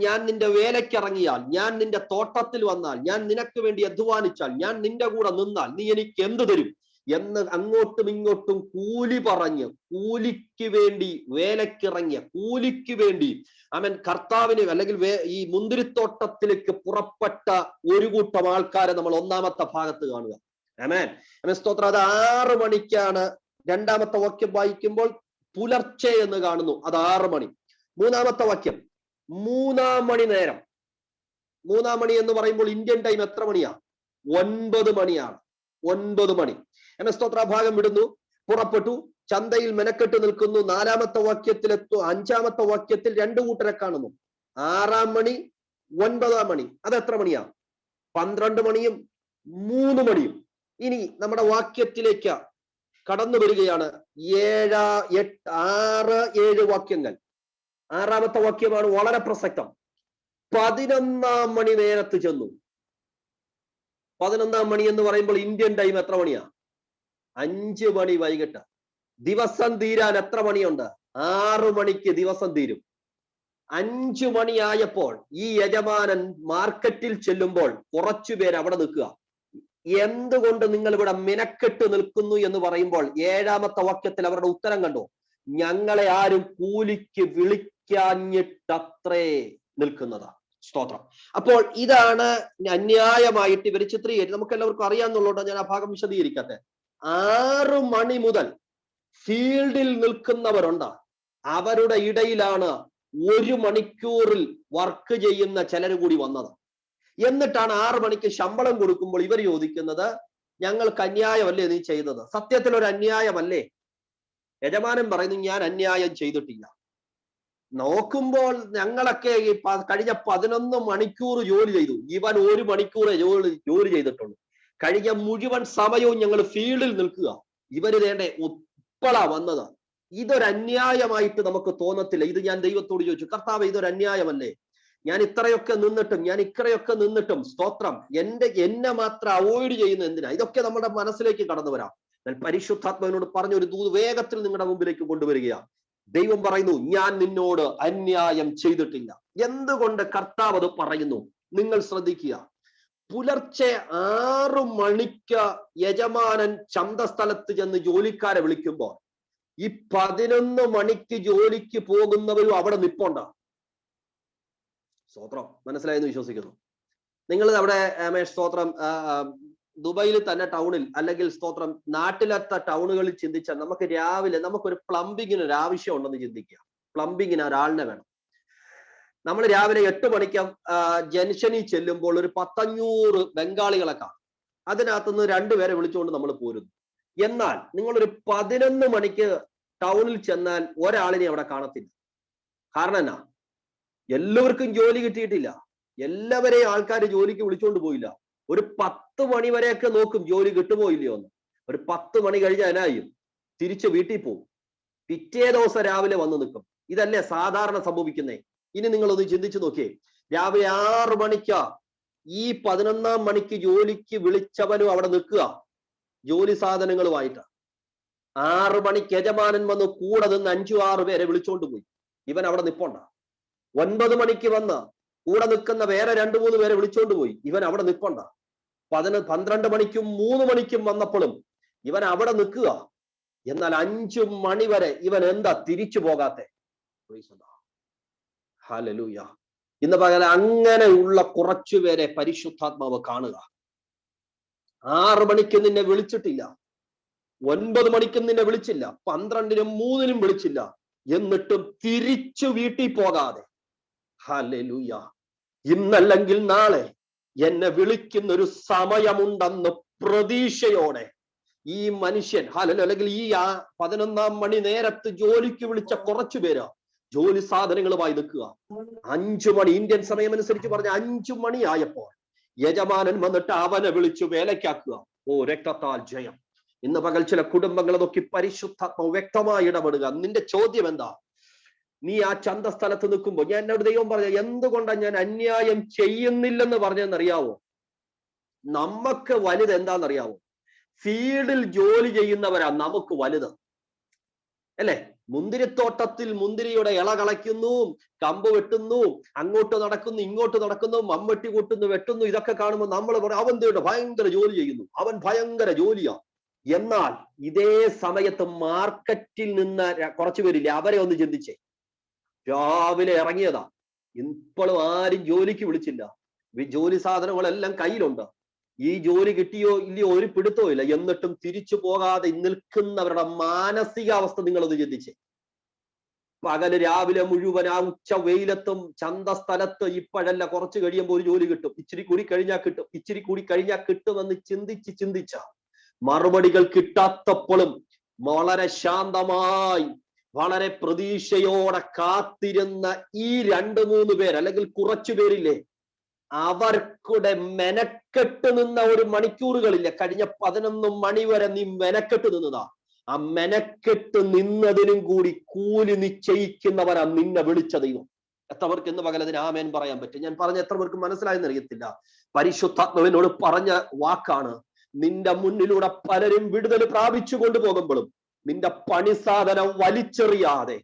ഞാൻ നിന്റെ വേലയ്ക്കിറങ്ങിയാൽ, ഞാൻ നിന്റെ തോട്ടത്തിൽ വന്നാൽ, ഞാൻ നിനക്ക് വേണ്ടി അധ്വാനിച്ചാൽ, ഞാൻ നിന്റെ കൂടെ നിന്നാൽ നീ എനിക്ക് എന്ത് തരും എന്ന് അങ്ങോട്ടും ഇങ്ങോട്ടും കൂലി പറഞ്ഞ്, കൂലിക്ക് വേണ്ടി വേലക്കിറങ്ങിയ, കൂലിക്ക് വേണ്ടി കർത്താവിന് അല്ലെങ്കിൽ ഈ മുന്തിരിത്തോട്ടത്തിലേക്ക് പുറപ്പെട്ട ഒരു കൂട്ടം ആൾക്കാരെ നമ്മൾ ഒന്നാമത്തെ ഭാഗത്ത് കാണുക. സ്തോത്രം. അത് 6 മണിക്കാണ്. രണ്ടാമത്തെ വാക്യം വായിക്കുമ്പോൾ പുലർച്ചെ എന്ന് കാണുന്നു. അത് 6 മണി. മൂന്നാമത്തെ വാക്യം 3 മണി നേരം. 3 മണി എന്ന് പറയുമ്പോൾ ഇന്ത്യൻ ടൈം എത്ര മണിയാ? 9 മണിയാണ്. 9 മണി. സ്തോത്ര. ഭാഗം വിടുന്നു, പുറപ്പെട്ടു, ചന്തയിൽ മെനക്കെട്ട് നിൽക്കുന്നു. 4-ാമത്തെ വാക്യത്തിലെത്തു. 5-ാമത്തെ വാക്യത്തിൽ 2 കൂട്ടരെ കാണുന്നു. 6 മണി, 9 മണി. അത് എത്ര മണിയാ? 12 മണിയും 3 മണിയും. ഇനി നമ്മുടെ വാക്യത്തിലേക്ക് കടന്നു വരികയാണ്. 7, 8, 6, 7 വാക്യങ്ങൾ. 6-ാമത്തെ വാക്യമാണ് വളരെ പ്രസക്തം. 11-ാം മണി നേരത്ത് ചെന്നു. 11-ാം മണി എന്ന് പറയുമ്പോൾ ഇന്ത്യൻ ടൈം എത്ര മണിയാ? 5 മണി വൈകിട്ട്. ദിവസം തീരാൻ എത്ര മണിയുണ്ട്? 6 മണിക്ക് ദിവസം തീരും. 5 മണിയായപ്പോൾ ഈ യജമാനൻ മാർക്കറ്റിൽ ചെല്ലുമ്പോൾ കുറച്ചുപേർ അവിടെ നിൽക്കുക. എന്തുകൊണ്ട് നിങ്ങൾ ഇവിടെ മിനക്കെട്ട് നിൽക്കുന്നു എന്ന് പറയുമ്പോൾ 7-ാമത്തെ വാക്യത്തിൽ അവരുടെ ഉത്തരം കണ്ടു. ഞങ്ങളെ ആരും കൂലിക്ക് വിളിക്കാഞ്ഞിട്ടത്രേ നിൽക്കുന്നത്. സ്തോത്രം. അപ്പോൾ ഇതാണ് അന്യായമായിട്ട് ഇവർ ചിത്രീകരിച്ച് നമുക്ക് എല്ലാവർക്കും അറിയാമെന്നുള്ളതുകൊണ്ട് ഞാൻ ആ ഭാഗം വിശദീകരിക്കട്ടെ. 6 മണി മുതൽ ഫീൽഡിൽ നിൽക്കുന്നവരുണ്ട്. അവരുടെ ഇടയിലാണ് 1 മണിക്കൂറിൽ വർക്ക് ചെയ്യുന്ന ചിലർ കൂടി വന്നത്. എന്നിട്ടാണ് 6 മണിക്ക് ശമ്പളം കൊടുക്കുമ്പോൾ ഇവർ ചോദിക്കുന്നത്, ഞങ്ങൾക്ക് അന്യായമല്ലേ നീ ചെയ്തത്? സത്യത്തിൽ ഒരു അന്യായമല്ലേ? യജമാനൻ പറയുന്നു, ഞാൻ അന്യായം ചെയ്തിട്ടില്ല. നോക്കുമ്പോൾ ഞങ്ങളൊക്കെ ഈ കഴിഞ്ഞ 11 മണിക്കൂർ ജോലി ചെയ്തു. ഇവൻ 1 മണിക്കൂറേ ജോലി ചെയ്തിട്ടുള്ളൂ. കഴിഞ്ഞ മുഴുവൻ സമയവും ഞങ്ങൾ ഫീൽഡിൽ നിൽക്കുക. ഇവര് വേണ്ടേ ഉപ്പള വന്നത്. ഇതൊരു അന്യായമായിട്ട് നമുക്ക് തോന്നത്തില്ല. ഇത് ഞാൻ ദൈവത്തോട് ചോദിച്ചു, കർത്താവ് ഇതൊരു അന്യായമല്ലേ? ഞാൻ ഇത്രയൊക്കെ നിന്നിട്ടും സ്തോത്രം, എന്നെ മാത്രം അവോയ്ഡ് ചെയ്യുന്ന എന്തിനാ? ഇതൊക്കെ നമ്മുടെ മനസ്സിലേക്ക് കടന്നു വരാം. ഞാൻ പരിശുദ്ധാത്മാവിനോട് പറഞ്ഞ ഒരു ദൂത് വേഗത്തിൽ നിങ്ങളുടെ മുമ്പിലേക്ക് കൊണ്ടുവരികയാണ്. ദൈവം പറയുന്നു, ഞാൻ നിന്നോട് അന്യായം ചെയ്തിട്ടില്ല. എന്തുകൊണ്ട് കർത്താവ് അത് പറയുന്നു? നിങ്ങൾ ശ്രദ്ധിക്കുക. പുലർച്ചെ 6 മണിക്ക് യജമാനൻ ചന്തസ്ഥലത്ത് ചെന്ന് ജോലിക്കാരെ വിളിക്കുമ്പോൾ ഈ 11 മണിക്ക് ജോലിക്ക് പോകുന്നവരും അവിടെ നിപ്പുണ്ട്. സ്തോത്രം. മനസ്സിലായെന്ന് വിശ്വസിക്കുന്നു. നിങ്ങൾ അവിടെ സ്തോത്രം ദുബൈയിൽ തന്നെ ടൗണിൽ അല്ലെങ്കിൽ സ്തോത്രം നാട്ടിലത്തെ ടൗണുകളിൽ ചിന്തിച്ചാൽ നമുക്ക് രാവിലെ നമുക്കൊരു പ്ലംബിങ്ങിന് ഒരു ആവശ്യം ഉണ്ടെന്ന് ചിന്തിക്കുക. പ്ലംബിങ്ങിന് ഒരാളിനെ വേണം. നമ്മൾ രാവിലെ 8 മണിക്ക് ജംഗ്ഷനിൽ ചെല്ലുമ്പോൾ ഒരു 100-500 ബംഗാളികളെ കാണും. അതിനകത്തുനിന്ന് 2 പേരെ വിളിച്ചുകൊണ്ട് നമ്മൾ പോരുന്നു. എന്നാൽ നിങ്ങളൊരു 11 മണിക്ക് ടൗണിൽ ചെന്നാൽ ഒരാളിനെ അവിടെ കാണത്തില്ല. കാരണം എന്നാ? എല്ലാവർക്കും ജോലി കിട്ടിയിട്ടില്ല. എല്ലാവരെയും ആൾക്കാർ ജോലിക്ക് വിളിച്ചുകൊണ്ട് പോയില്ല. ഒരു 10 മണി വരെയൊക്കെ നോക്കും ജോലി കിട്ടുമോ ഇല്ലയോ എന്ന്. ഒരു 10 മണി കഴിഞ്ഞാൽ എന്നായും തിരിച്ച് വീട്ടിൽ പോകും. പിറ്റേ ദിവസം രാവിലെ വന്ന് നിൽക്കും. ഇതല്ലേ സാധാരണ സംഭവിക്കുന്നേ? ഇനി നിങ്ങളൊന്ന് ചിന്തിച്ചു നോക്കിയേ. രാവിലെ 6 മണിക്ക് ഈ 11-ാം മണിക്ക് ജോലിക്ക് വിളിച്ചവനും അവിടെ നിൽക്കുക ജോലി സാധനങ്ങളുമായിട്ട്. 6 മണിക്ക് യജമാനൻ വന്ന് കൂടെ നിന്ന് 5-6 പേരെ വിളിച്ചോണ്ട് പോയി. ഇവൻ അവിടെ നിപ്പുണ്ട. 9 മണിക്ക് വന്ന് കൂടെ നിൽക്കുന്ന വേറെ 2-3 പേരെ വിളിച്ചോണ്ട് പോയി. ഇവൻ അവിടെ നിപ്പുണ്ട. 12 മണിക്കും 3 മണിക്കും വന്നപ്പോഴും ഇവൻ അവിടെ നിൽക്കുക. എന്നാൽ 5 മണി വരെ ഇവൻ എന്താ തിരിച്ചു പോകാത്തെ? ഹല്ലേലൂയ. ഇന്ന് പകരം അങ്ങനെയുള്ള കുറച്ചുപേരെ പരിശുദ്ധാത്മാവ് കാണുക. 6 മണിക്ക് നിന്നെ വിളിച്ചിട്ടില്ല, 9 മണിക്കും നിന്നെ വിളിച്ചില്ല, 12-നും 3-നും വിളിച്ചില്ല, എന്നിട്ടും തിരിച്ചു വീട്ടിൽ പോകാതെ ഹല്ലേലൂയ, ഇന്നല്ലെങ്കിൽ നാളെ എന്നെ വിളിക്കുന്ന ഒരു സമയമുണ്ടെന്ന് പ്രതീക്ഷയോടെ ഈ മനുഷ്യൻ അല്ലെങ്കിൽ ഈ 11-ാം മണി നേരത്ത് ജോലിക്ക് വിളിച്ച കുറച്ചു പേര് ജോലി സാധനങ്ങളുമായി നിൽക്കുക. 5 മണി ഇന്ത്യൻ സമയം അനുസരിച്ച് പറഞ്ഞ 5 മണി ആയപ്പോൾ യജമാനൻ വന്നിട്ട് അവനെ വിളിച്ചു വേലയ്ക്കാക്കുക. ഓ, രക്തത്താൽ ജയം. ഇന്ന് പകൽ ചില കുടുംബങ്ങളെ നോക്കി പരിശുദ്ധാത്മാവ് വ്യക്തമായി ഇടപെടുക. നിന്റെ ചോദ്യം എന്താ? നീ ആ ചന്തസ്ഥലത്ത് നിൽക്കുമ്പോൾ ഞാൻ എന്നോട് ദൈവം പറഞ്ഞ എന്തുകൊണ്ടാണ് ഞാൻ അന്യായം ചെയ്യുന്നില്ലെന്ന് പറഞ്ഞെന്നറിയാവോ? നമുക്ക് വലുത് എന്താണെന്നറിയാവോ? ഫീൽഡിൽ ജോലി ചെയ്യുന്നവരാ നമുക്ക് വലുത്, അല്ലേ? മുന്തിരിത്തോട്ടത്തിൽ മുന്തിരിയുടെ ഇള കളയ്ക്കുന്നു, കമ്പ് വെട്ടുന്നു, അങ്ങോട്ട് നടക്കുന്നു, ഇങ്ങോട്ട് നടക്കുന്നു, മമ്മട്ടി കൂട്ടുന്നു, വെട്ടുന്നു. ഇതൊക്കെ കാണുമ്പോൾ നമ്മൾ പറയും അവൻ ഭയങ്കര ജോലി ചെയ്യുന്നു, അവൻ ഭയങ്കര ജോലിയാ. എന്നാൽ ഇതേ സമയത്ത് മാർക്കറ്റിൽ നിന്ന് കുറച്ചു പേരില്ലേ, അവരെ ഒന്ന് ചിന്തിച്ചേ. രാവിലെ ഇറങ്ങിയതാ, ഇപ്പോഴും ആരും ജോലിക്ക് വിളിച്ചില്ല, ജോലി സാധനങ്ങളെല്ലാം കയ്യിലുണ്ട്, ഈ ജോലി കിട്ടിയോ ഇല്ലയോ ഒരു പിടുത്തവും ഇല്ല, എന്നിട്ടും തിരിച്ചു പോകാതെ നിൽക്കുന്നവരുടെ മാനസികാവസ്ഥ നിങ്ങളൊന്ന് ചിന്തിച്ചേ. പകല് രാവിലെ മുഴുവൻ ആ ഉച്ച വെയിലത്തും ചന്തസ്ഥലത്ത് ഇപ്പോഴല്ല കുറച്ച് കഴിയുമ്പോൾ ഒരു ജോലി കിട്ടും, ഇച്ചിരി കൂടി കഴിഞ്ഞാൽ കിട്ടും, ഇച്ചിരി കൂടി കഴിഞ്ഞാൽ കിട്ടുമെന്ന് ചിന്തിച്ച മറുപടികൾ കിട്ടാത്തപ്പോഴും വളരെ ശാന്തമായി വളരെ പ്രതീക്ഷയോടെ കാത്തിരുന്ന ഈ 2-3 പേർ അല്ലെങ്കിൽ കുറച്ചു പേരില്ലേ, അവർക്കുടെ മെനക്കെട്ട് നിന്ന ഒരു മണിക്കൂറുകളില്ല, കഴിഞ്ഞ 11 മണി വരെ നീ മെനക്കെട്ട് നിന്നതാ. ആ മെനക്കെട്ട് നിന്നതിനും കൂടി കൂലി നിശ്ചയിക്കുന്നവരാ നിന്നെ വിളിച്ച ദൈവം. എത്ര പേർക്ക് ഇന്ന് പകലതിന് ആമേൻ പറയാൻ പറ്റും? ഞാൻ പറഞ്ഞ എത്ര പേർക്ക് മനസ്സിലായെന്ന് അറിയത്തില്ല. പരിശുദ്ധാത്മാവിനോട് പറഞ്ഞ വാക്കാണ്. നിന്റെ മുന്നിലൂടെ പലരും വിടുതൽ പ്രാപിച്ചു കൊണ്ടുപോകുമ്പോഴും നിന്റെ പണിസാധനം വലിച്ചെറിയാതെ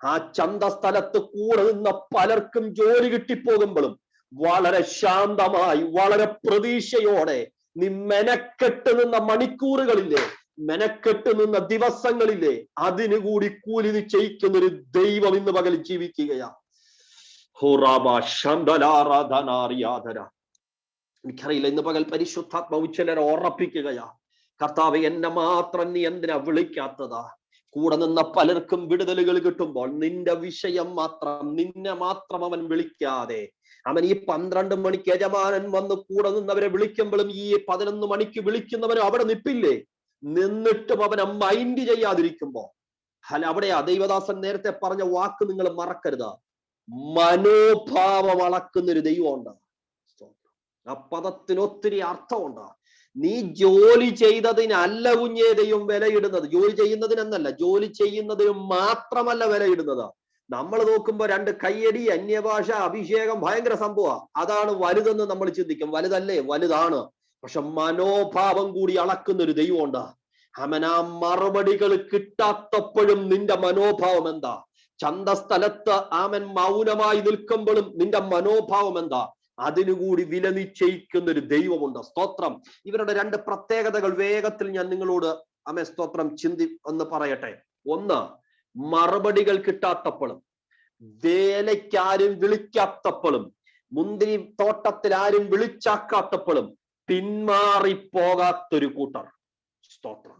ആ ചന്തസ്ഥലത്ത് കൂടെ നിന്ന പലർക്കും ജോലി കിട്ടിപ്പോകുമ്പോഴും വളരെ ശാന്തമായി വളരെ പ്രതീക്ഷയോടെ നീ മെനക്കെട്ട് നിന്ന മണിക്കൂറുകളില്ലേ, മെനക്കെട്ട് നിന്ന ദിവസങ്ങളില്ലേ, അതിനുകൂടി കൂലി നിശ്ചയിക്കുന്ന ഒരു ദൈവം ഇന്ന് പകൽ ജീവിക്കുകയാ. എനിക്കറിയില്ല, ഇന്ന് പകൽ പരിശുദ്ധാത്മാവ് ചിലരെ ഉറപ്പിക്കുകയാ. കർത്താവേ, എന്നെ മാത്രം നീ എന്തിനാ വിളിക്കാത്തതാ? കൂടെ നിന്ന പലർക്കും വിടുതലുകൾ കിട്ടുമ്പോൾ നിന്റെ വിഷയം മാത്രം, നിന്നെ മാത്രം അവൻ വിളിക്കാതെ, അവൻ ഈ 12 മണിക്ക് യജമാനൻ വന്ന് കൂടെ നിന്നവരെ വിളിക്കുമ്പോഴും ഈ 11 മണിക്ക് വിളിക്കുന്നവരും അവിടെ നിപ്പില്ലേ, നിന്നിട്ടും അവനെ മൈൻഡ് ചെയ്യാതിരിക്കുമ്പോ അവിടെയാ ദൈവദാസൻ നേരത്തെ പറഞ്ഞ വാക്ക് നിങ്ങൾ മറക്കരുത്. മനോഭാവം അളക്കുന്നൊരു ദൈവമുണ്ട്. ആ പദത്തിന് ഒത്തിരി അർത്ഥമുണ്ട്. നീ ജോലി ചെയ്തതിനല്ല കുഞ്ഞേ ദൈവം വിലയിടുന്നത്, ജോലി ചെയ്യുന്നതിനെന്നല്ല, ജോലി ചെയ്യുന്നതിന് മാത്രമല്ല വിലയിടുന്നത്. നമ്മൾ നോക്കുമ്പോ 2 കയ്യടി, അന്യഭാഷ, അഭിഷേകം ഭയങ്കര സംഭവമാണ്, അതാണ് വലുതെന്ന് നമ്മൾ ചിന്തിക്കും. വലുതല്ലേ? വലുതാണ്. പക്ഷെ മനോഭാവം കൂടി അളക്കുന്ന ഒരു ദൈവമുണ്ട്. അവൻ ആ മറുപടികൾ കിട്ടാത്തപ്പോഴും നിന്റെ മനോഭാവം എന്താ? ചന്തസ്ഥലത്ത് അവൻ മൗനമായി നിൽക്കുമ്പോഴും നിന്റെ മനോഭാവം എന്താ? അതിനുകൂടി വില നിശ്ചയിക്കുന്ന ഒരു ദൈവമുണ്ട്. സ്തോത്രം. ഇവരുടെ 2 പ്രത്യേകതകൾ വേഗത്തിൽ ഞാൻ നിങ്ങളോട് സ്തോത്രം ഒന്ന് പറയട്ടെ. ഒന്ന്, മറുപടികൾ കിട്ടാത്തപ്പോഴും, വേലയ്ക്കാരും വിളിക്കാത്തപ്പോഴും, മുന്തിരി തോട്ടത്തിൽ ആരും വിളിച്ചാക്കാത്തപ്പോഴും പിന്മാറിപ്പോകാത്തൊരു കൂട്ടർ. സ്തോത്രം.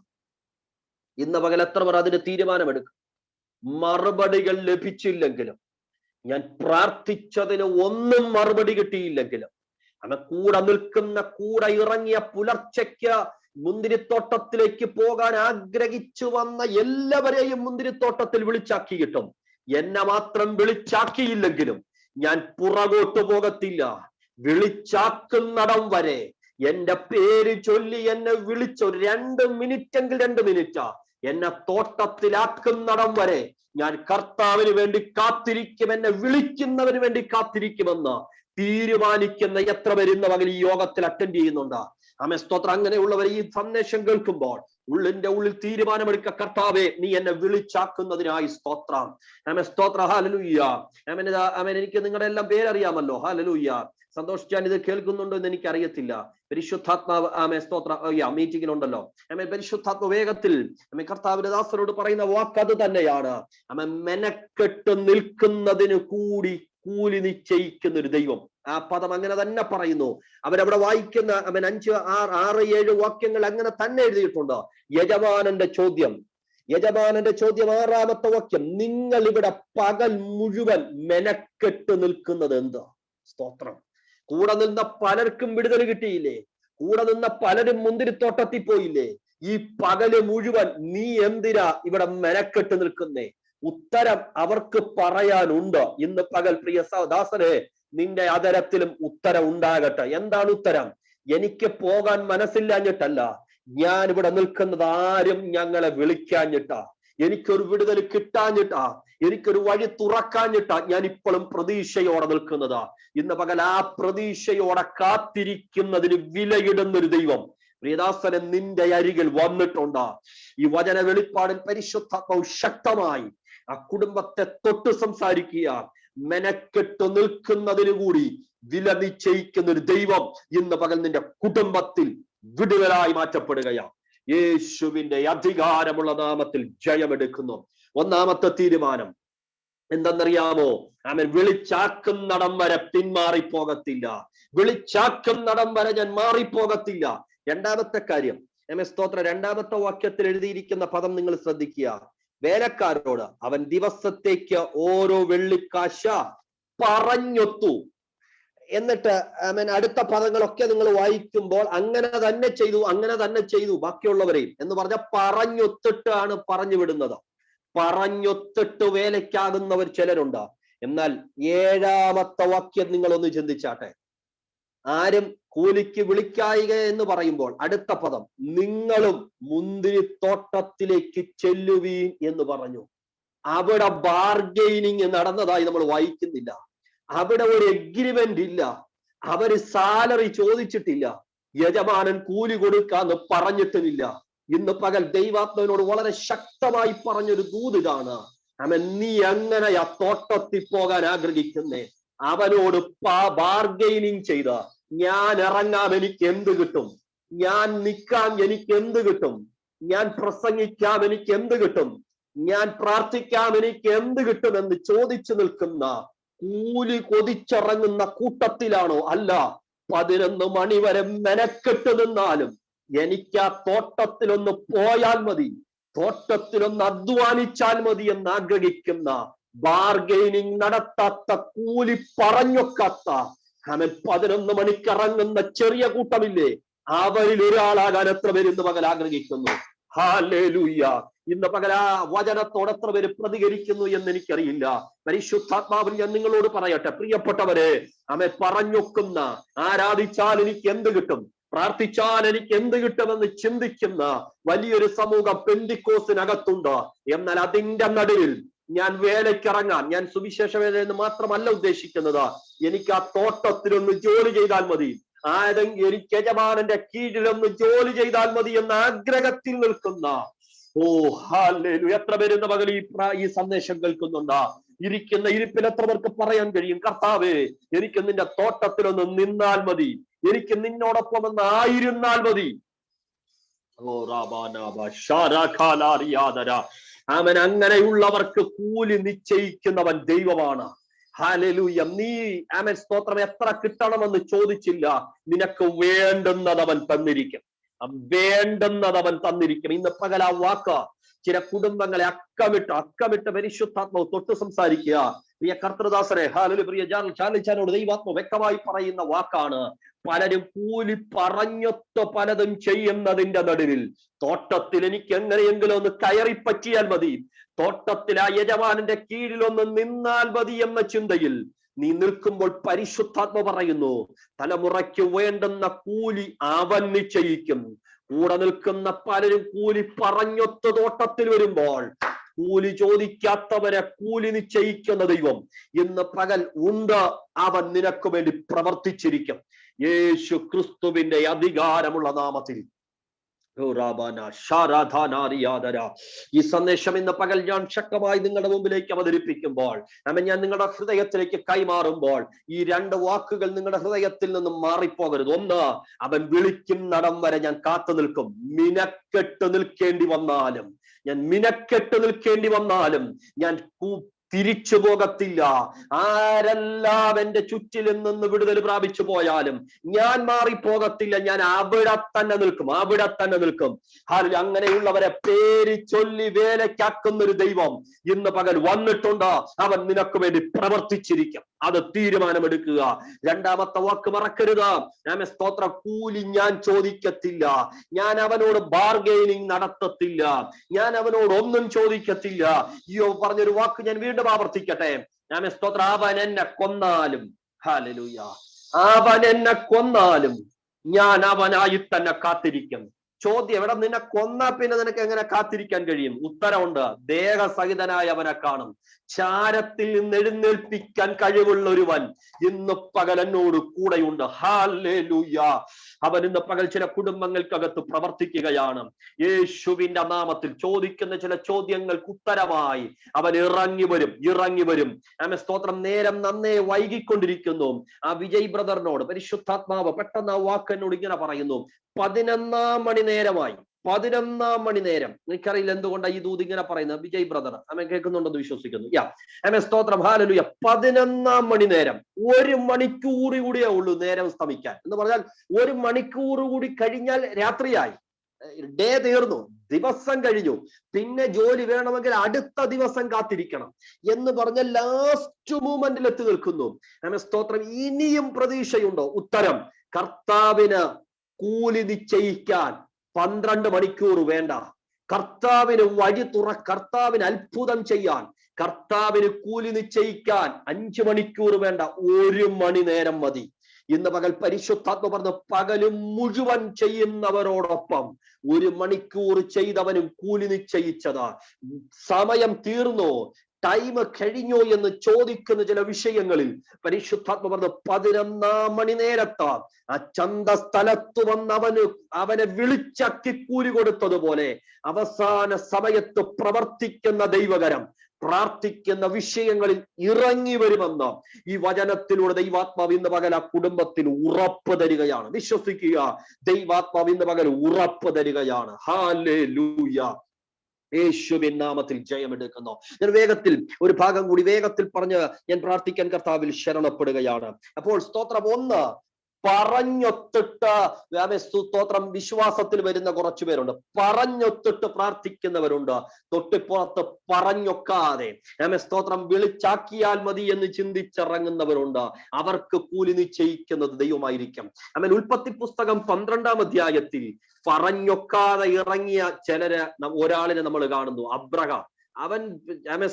ഇന്ന് പകൽ എത്ര പേർ അതിന് തീരുമാനമെടുക്കും? മറുപടികൾ ലഭിച്ചില്ലെങ്കിലും, ഞാൻ പ്രാർത്ഥിച്ചതിന് ഒന്നും മറുപടി കിട്ടിയില്ലെങ്കിലും, അവൻ കൂടെ നിൽക്കുന്ന, കൂടെ ഇറങ്ങിയ പുലർച്ചയ്ക്ക് മുന്തിരിത്തോട്ടത്തിലേക്ക് പോകാൻ ആഗ്രഹിച്ചു വന്ന എല്ലാവരെയും മുന്തിരിത്തോട്ടത്തിൽ വിളിച്ചാക്കി കിട്ടും. എന്നെ മാത്രം വിളിച്ചാക്കിയില്ലെങ്കിലും ഞാൻ പുറകോട്ട് പോകത്തില്ല. വിളിച്ചാക്കുന്നിടം വരെ എന്റെ പേര് ചൊല്ലി എന്നെ വിളിച്ച 2 മിനിറ്റെങ്കിൽ 2 മിനിറ്റാ എന്നെ തോട്ടത്തിലാക്കുന്നിടം വരെ ഞാൻ കർത്താവിന് വേണ്ടി കാത്തിരിക്കും, എന്നെ വിളിക്കുന്നവന് വേണ്ടി കാത്തിരിക്കുമെന്ന് തീരുമാനിക്കുന്ന എത്ര പേര് ഇന്ന് പകൽ ഈ യോഗത്തിൽ അറ്റൻഡ് ചെയ്യുന്നുണ്ട്? സ്തോത്രം. അങ്ങനെയുള്ളവർ ഈ സന്ദേശം കേൾക്കുമ്പോൾ ഉള്ളിന്റെ ഉള്ളിൽ തീരുമാനമെടുക്ക, കർത്താവേ നീ എന്നെ വിളിച്ചാക്കുന്നതിനായി സ്തോത്രം. സ്തോത്ര. ഹല്ലേലൂയ. എനിക്ക് നിങ്ങളുടെ എല്ലാം പേരറിയാമല്ലോ. ഹല്ലേലൂയ. സന്തോഷിച്ചാൻ ഇത് കേൾക്കുന്നുണ്ടോ എന്ന് എനിക്ക് അറിയത്തില്ല. പരിശുദ്ധാത്മാവ് സ്തോത്ര മീറ്റിങ്ങിലുണ്ടല്ലോ. പരിശുദ്ധാത്മ വേഗത്തിൽ കർത്താവിന്റെ ദാസനോട് പറയുന്ന വാക്ക് അത് തന്നെയാണ്. മെനക്കെട്ട് നിൽക്കുന്നതിന് കൂടി കൂലി നിശ്ചയിക്കുന്ന ഒരു ദൈവം. ആ പദം അങ്ങനെ തന്നെ പറയുന്നു. അവരവിടെ വായിക്കുന്ന 5, 6, 7 വാക്യങ്ങൾ അങ്ങനെ തന്നെ എഴുതിയിട്ടുണ്ട്. യജമാനന്റെ ചോദ്യം 6-ാമത്തെ വാക്യം, നിങ്ങൾ ഇവിടെ പകൽ മുഴുവൻ മെനക്കെട്ട് നിൽക്കുന്നത് എന്ത്? സ്തോത്രം. കൂടെ നിന്ന പലർക്കും വിടുതൽ കിട്ടിയില്ലേ? കൂടെ നിന്ന പലരും മുന്തിരിത്തോട്ടത്തിൽ പോയില്ലേ? ഈ പകല് മുഴുവൻ നീ എന്തിനാ ഇവിടെ മെനക്കെട്ട് നിൽക്കുന്നേ? ഉത്തരം അവർക്ക് പറയാനുണ്ട്. ഇന്ന് പകൽ പ്രിയ ദാസനെ, നിന്റെ അതരത്തിലും ഉത്തരം ഉണ്ടാകട്ടെ. എന്താണ് ഉത്തരം? എനിക്ക് പോകാൻ മനസ്സില്ലാഞ്ഞിട്ടല്ല, ഞാൻ ഇവിടെ നിൽക്കുന്നത് ആരും ഞങ്ങളെ വിളിക്കാഞ്ഞിട്ടാ, എനിക്കൊരു വിടുതൽ കിട്ടാഞ്ഞിട്ടാ, എനിക്കൊരു വഴി തുറക്കാഞ്ഞിട്ടാ ഞാൻ ഇപ്പോഴും പ്രതീക്ഷയോടെ നിൽക്കുന്നതാ. ഇന്ന് പകൽ ആ പ്രതീക്ഷയോടെ കാത്തിരിക്കുന്നതിന് വിലയിടുന്നൊരു ദൈവം പ്രിയദാസനെ നിന്റെ അരികിൽ വന്നിട്ടുണ്ട്. ഈ വചന വെളിപ്പാടിൽ പരിശുദ്ധാത്മാവ് ശക്തമായി ആ കുടുംബത്തെ തൊട്ട് സംസാരിക്കുക. മെനക്കെട്ട് നിൽക്കുന്നതിന് കൂടി വില നിശ്ചയിക്കുന്ന ഒരു ദൈവം ഇന്ന് പകൽ നിന്റെ കുടുംബത്തിൽ വിടുതലായി മാറ്റപ്പെടുകയാണ്. യേശുവിന്റെ അധികാരമുള്ള നാമത്തിൽ ജയമെടുക്കുന്നു. ഒന്നാമത്തെ തീരുമാനം എന്തെന്നറിയാമോ? അവൻ വിളിച്ചാക്കുന്നിടം വരെ പിന്മാറിപ്പോകത്തില്ല. വിളിച്ചാക്കുന്നിടം വരെ ഞാൻ മാറിപ്പോകത്തില്ല. രണ്ടാമത്തെ കാര്യം, സ്തോത്രം, രണ്ടാമത്തെ വാക്യത്തിൽ എഴുതിയിരിക്കുന്ന പദം നിങ്ങൾ ശ്രദ്ധിക്കുക. വേലക്കാരോട് അവൻ ദിവസത്തേക്ക് ഓരോ വെള്ളിക്കാശ പറഞ്ഞൊത്തു. എന്നിട്ട് അടുത്ത പദങ്ങളൊക്കെ നിങ്ങൾ വായിക്കുമ്പോൾ അങ്ങനെ തന്നെ ചെയ്തു, അങ്ങനെ തന്നെ ചെയ്തു ബാക്കിയുള്ളവരെയും എന്ന് പറഞ്ഞ പറഞ്ഞൊത്തിട്ടാണ് പറഞ്ഞു വിടുന്നത്. പറഞ്ഞൊത്തിട്ട് വേലയ്ക്കാകുന്നവർ ചിലരുണ്ട്. എന്നാൽ ഏഴാമത്തെ വാക്യം നിങ്ങളൊന്ന് ചിന്തിച്ചാട്ടെ. ആരും കൂലിക്ക് വിളിക്കായിക എന്ന് പറയുമ്പോൾ അടുത്ത പദം നിങ്ങളും മുന്തിരിത്തോട്ടത്തിലേക്ക് ചെല്ലുവീൻ എന്ന് പറഞ്ഞു. അവിടെ ബാർഗെയിനിങ് നടന്നതായി നമ്മൾ വായിക്കുന്നില്ല. അവിടെ ഒരു എഗ്രിമെന്റ് ഇല്ല. അവര് സാലറി ചോദിച്ചിട്ടില്ല. യജമാനൻ കൂലി കൊടുക്കാന്ന് പറഞ്ഞിട്ടുമില്ല. ഇന്ന് പകൽ ദൈവാത്മാവിനോട് വളരെ ശക്തമായി പറഞ്ഞൊരു ദൂതാണ്. അവൻ നീ എങ്ങനെയാ തോട്ടത്തിൽ പോകാൻ ആഗ്രഹിക്കുന്നേ? അവനോട് ബാർഗെയിനിങ് ചെയ്ത ഞാൻ ഇറങ്ങാം, എനിക്ക് എന്ത് കിട്ടും? ഞാൻ നിൽക്കാം, എനിക്ക് എന്ത് കിട്ടും? ഞാൻ പ്രസംഗിക്കാം, എനിക്ക് എന്ത് കിട്ടും? ഞാൻ പ്രാർത്ഥിക്കാം, എനിക്ക് എന്ത് കിട്ടും എന്ന് ചോദിച്ചു നിൽക്കുന്ന കൂലി കൊതിച്ചിറങ്ങുന്ന കൂട്ടത്തിലാണോ? അല്ല. 11 മണി വരെ മെനക്കെട്ട് നിന്നാലും എനിക്ക് ആ തോട്ടത്തിലൊന്ന് പോയാൽ മതി, തോട്ടത്തിലൊന്ന് അധ്വാനിച്ചാൽ മതി എന്ന് ആഗ്രഹിക്കുന്ന, ബാർഗെയിനിങ് നടത്താത്ത, കൂലി പറഞ്ഞൊക്കാത്ത, അവൻ 11 മണിക്കിറങ്ങുന്ന ചെറിയ കൂട്ടമില്ലേ? അവരിൽ ഒരാളാകാൻ എത്ര പേര് ഇന്ന് പകൽ ആഗ്രഹിക്കുന്നു? ഹല്ലേലൂയ. ഇന്ന് പകൽ ആ വചനത്തോട് എത്ര പേര് പ്രതികരിക്കുന്നു എന്ന് എനിക്കറിയില്ല. പരിശുദ്ധാത്മാവിൽ ഞാൻ നിങ്ങളോട് പറയട്ടെ, പ്രിയപ്പെട്ടവരെ, അവൻ പറഞ്ഞൊക്കുന്ന, ആരാധിച്ചാൽ എനിക്ക് എന്ത് കിട്ടും, പ്രാർത്ഥിച്ചാൽ എനിക്ക് എന്ത് കിട്ടുമെന്ന് ചിന്തിക്കുന്ന വലിയൊരു സമൂഹം പെന്തിക്കോസിനകത്തുണ്ട്. എന്നാൽ അതിന്റെ നടുവിൽ ഞാൻ വേലയ്ക്കിറങ്ങാൻ, ഞാൻ സുവിശേഷ വേല എന്ന് മാത്രമല്ല ഉദ്ദേശിക്കുന്നത്, എനിക്ക് ആ തോട്ടത്തിലൊന്ന് ജോലി ചെയ്താൽ മതി, ആരെങ്കിലും എനിക്ക് യജമാനന്റെ കീഴിലൊന്ന് ജോലി ചെയ്താൽ മതി എന്ന ആഗ്രഹത്തിൽ നിൽക്കുന്ന, ഓ ഹല്ലേലൂയ, എത്ര പേര് ഇന്ന് പകൽ ഈ സന്ദേശം കേൾക്കുന്നുണ്ട്? ഇരിക്കുന്ന ഇരിപ്പിൽ എത്ര പേർക്ക് പറയാൻ കഴിയും, കർത്താവേ, എനിക്ക് നിന്റെ തോട്ടത്തിലൊന്ന് നിന്നാൽ മതി, എനിക്ക് നിന്നോടൊപ്പം ഒന്ന് ആയിരുന്നാൽ മതി. അവൻ അങ്ങനെയുള്ളവർക്ക് കൂലി നിശ്ചയിക്കുന്നവൻ ദൈവമാണ്. ഹല്ലേലൂയ. നീ ആമേൻ സ്തോത്രം എത്ര കിട്ടണമെന്ന് ചോദിച്ചില്ല, നിനക്ക് വേണ്ടുന്നത് അവൻ തന്നിരിക്കും. വേണ്ടുന്നത് അവൻ തന്നിരിക്കും. ഇന്ന് പകൽ ആ വാക്ക് ചില കുടുംബങ്ങളെ അക്കമിട്ട് പരിശുദ്ധാത്മാവ് തൊട്ട് സംസാരിക്കുക. പ്രിയ കർത്തൃദാസരെ, ഹല്ലേലൂയ, പ്രിയ ചാലിച്ചാനോട് ദൈവാത്മാവ് വ്യക്തമായി പറയുന്ന വാക്കാണ്. പലരും കൂലി പറഞ്ഞൊത്ത് പലതും ചെയ്യുന്നതിന്റെ നടുവിൽ തോട്ടത്തിൽ എനിക്ക് എങ്ങനെയെങ്കിലും ഒന്ന് കയറി പറ്റിയാൽ മതി, തോട്ടത്തിൽ ആ യജമാനന്റെ കീഴിലൊന്ന് നിന്നാൽ മതി എന്ന ചിന്തയിൽ നീ നിൽക്കുമ്പോൾ പരിശുദ്ധാത്മ പറയുന്നു, തലമുറയ്ക്ക് വേണ്ടുന്ന കൂലി അവൻ നിശ്ചയിക്കും. കൂടെ നിൽക്കുന്ന പലരും കൂലി പറഞ്ഞൊത്ത് തോട്ടത്തിൽ വരുമ്പോൾ കൂലി ചോദിക്കാത്തവരെ കൂലി നിശ്ചയിക്കുന്ന ദൈവം ഇന്ന് പകൽ ഉണ്ട്. അവൻ നിനക്ക് വേണ്ടി പ്രവർത്തിച്ചിരിക്കും. യേശു ക്രിസ്തുവിന്റെ അധികാരമുള്ള നാമത്തിൽ ഈ സന്ദേശം ഇന്ന് പകൽ ഞാൻ ശക്തമായി നിങ്ങളുടെ മുമ്പിലേക്ക് അവതരിപ്പിക്കുമ്പോൾ, ഞാൻ നിങ്ങളുടെ ഹൃദയത്തിലേക്ക് കൈമാറുമ്പോൾ ഈ 2 വാക്കുകൾ നിങ്ങളുടെ ഹൃദയത്തിൽ നിന്നും മാറിപ്പോകരുത്. ഒന്ന്, അവൻ വിളിക്കുന്നിടം വരെ ഞാൻ കാത്തു നിൽക്കും. മിനക്കെട്ട് നിൽക്കേണ്ടി വന്നാലും ഞാൻ തിരിച്ചു പോകത്തില്ല. ആരെല്ലാം എന്റെ ചുറ്റിലും നിന്ന് വിടുതൽ പ്രാപിച്ചു പോയാലും ഞാൻ മാറിപ്പോകത്തില്ല. ഞാൻ അവിടെ തന്നെ നിൽക്കും. അങ്ങനെയുള്ളവരെ പേര് ചൊല്ലി വേലയ്ക്കാക്കുന്ന ഒരു ദൈവം ഇന്ന് പകൽ വന്നിട്ടുണ്ട്. അവൻ നിനക്ക് വേണ്ടി പ്രവർത്തിച്ചിരിക്കും. അത് തീരുമാനമെടുക്കുക. രണ്ടാമത്തെ വാക്ക് മറക്കരുത്. സ്തോത്ര, കൂലി ഞാൻ ചോദിക്കത്തില്ല, ഞാൻ അവനോട് ബാർഗെയിനിങ് നടത്തത്തില്ല, ഞാൻ അവനോട് ഒന്നും ചോദിക്കത്തില്ല. പറഞ്ഞൊരു വാക്ക് ഞാൻ വീണ്ടും ആവർത്തിക്കട്ടെ. സ്തോത്ര, അവൻ എന്നെ കൊന്നാലും ഹല്ലേലൂയ. അവൻ എന്നെ കൊന്നാലും ഞാൻ അവനായി തന്നെ കാത്തിരിക്കും. ചോദ്യം, എവിടെ നിന്നെ കൊന്നാ പിന്നെ നിനക്ക് എങ്ങനെ കാത്തിരിക്കാൻ കഴിയും? ഉത്തരമുണ്ട്. ദേഹസഹിതനായി അവനെ കാണും. ചാരത്തിൽ നിന്ന് എഴുന്നേൽപ്പിക്കാൻ കഴിവുള്ള ഒരുവൻ ഇന്ന് പകൽ എന്നോട് കൂടെയുണ്ട്. ഹല്ലേലൂയ. അവൻ ഇന്ന് പകൽ ചില കുടുംബങ്ങൾക്കകത്ത് പ്രവർത്തിക്കുകയാണ്. യേശുവിന്റെ നാമത്തിൽ ചോദിക്കുന്ന ചില ചോദ്യങ്ങൾക്ക് ഉത്തരമായി അവൻ ഇറങ്ങി വരും. ആമേൻ, സ്തോത്രം. നേരം നന്നേ വൈകിക്കൊണ്ടിരിക്കുന്നു. ആ വിജയ് ബ്രദറിനോട് പരിശുദ്ധാത്മാവ് പെട്ടെന്ന് ആ വാക്കെന്നോട് ഇങ്ങനെ പറയുന്നു, 11 മണി നേരമായി. 11 മണി നേരം. എനിക്കറിയില്ല എന്തുകൊണ്ടാണ് ഈ ദൂത് ഇങ്ങനെ പറയുന്നത്. വിജയ് ബ്രദർ ആമേൻ കേൾക്കുന്നുണ്ടെന്ന് വിശ്വസിക്കുന്നു. ആമേൻ, സ്തോത്രം. ഹല്ലേലൂയ. 11 മണി നേരം. 1 മണിക്കൂർ കൂടിയേ ഉള്ളൂ നേരം സ്തമിക്കാൻ. എന്ന് പറഞ്ഞാൽ 1 മണിക്കൂർ കൂടി കഴിഞ്ഞാൽ രാത്രിയായി, ഡേ തീർന്നു, ദിവസം കഴിഞ്ഞു. പിന്നെ ജോലി വേണമെങ്കിൽ അടുത്ത ദിവസം കാത്തിരിക്കണം എന്ന് പറഞ്ഞ ലാസ്റ്റ് മൂമെന്റിൽ എത്തി നിൽക്കുന്നു. ആമേൻ, സ്തോത്രം. ഇനിയും പ്രതീക്ഷയുണ്ടോ? ഉത്തരം, കർത്താവിന് കൂലി നിശ്ചയിക്കാൻ 12 മണിക്കൂർ വേണ്ട. കർത്താവിന് കർത്താവിന് അത്ഭുതം ചെയ്യാൻ, കർത്താവിന് കൂലി നിശ്ചയിക്കാൻ 5 മണിക്കൂർ വേണ്ട, 1 മണി നേരം മതി. ഇന്ന് പകൽ പരിശുദ്ധാത്മ പറഞ്ഞു, പകലും മുഴുവൻ ചെയ്യുന്നവരോടൊപ്പം 1 മണിക്കൂർ ചെയ്തവനും കൂലി നിശ്ചയിച്ചതാ. സമയം തീർന്നോ, ടൈം കഴിഞ്ഞോ എന്ന് ചോദിക്കുന്ന ചില വിഷയങ്ങളിൽ പരിശുദ്ധാത്മ പറഞ്ഞു, 11 മണി നേരത്താ ആ ചന്തസ്ഥലത്ത് വന്ന് അവനെ വിളിച്ചക്കി കൂലി കൊടുത്തതുപോലെ അവസാന സമയത്ത് പ്രവർത്തിക്കുന്ന ദൈവകരം പ്രാർത്ഥിക്കുന്ന വിഷയങ്ങളിൽ ഇറങ്ങി വരുമെന്ന് ഈ വചനത്തിലൂടെ ദൈവാത്മാവ് ഇന്ന് പകൽ ആ കുടുംബത്തിന് ഉറപ്പ് തരികയാണ്. വിശ്വസിക്കുക, ദൈവാത്മാവ് ഇന്ന് പകൽ ഉറപ്പ് തരികയാണ്. ഹല്ലേലൂയ. യേശുവിൻ നാമത്തിൽ ജയമെടുക്കുന്നു. ഞാൻ വേഗത്തിൽ ഒരു ഭാഗം കൂടി വേഗത്തിൽ പറഞ്ഞ് ഞാൻ പ്രാർത്ഥിക്കാൻ കർത്താവിൽ ശരണപ്പെടുകയാണ്. അപ്പോൾ സ്തോത്രം, 1, പറഞ്ഞൊത്തിട്ട് സ്തോത്രം വിശ്വാസത്തിൽ വരുന്ന കുറച്ചു പേരുണ്ട്. പറഞ്ഞൊത്തിട്ട് പ്രാർത്ഥിക്കുന്നവരുണ്ട്. തൊട്ടിപ്പുറത്ത് പറഞ്ഞൊക്കാതെ സ്തോത്രം വിളിച്ചാക്കിയാൽ മതി എന്ന് ചിന്തിച്ചിറങ്ങുന്നവരുണ്ട്. അവർക്ക് കൂലി നിശ്ചയിക്കുന്നത് ദൈവമായിരിക്കും. ഉൽപ്പത്തി പുസ്തകം 12-ാം അധ്യായത്തിൽ പറഞ്ഞൊക്കാതെ ഇറങ്ങിയ ഒരാളിനെ നമ്മൾ കാണുന്നു, അബ്രഹാം. അവൻ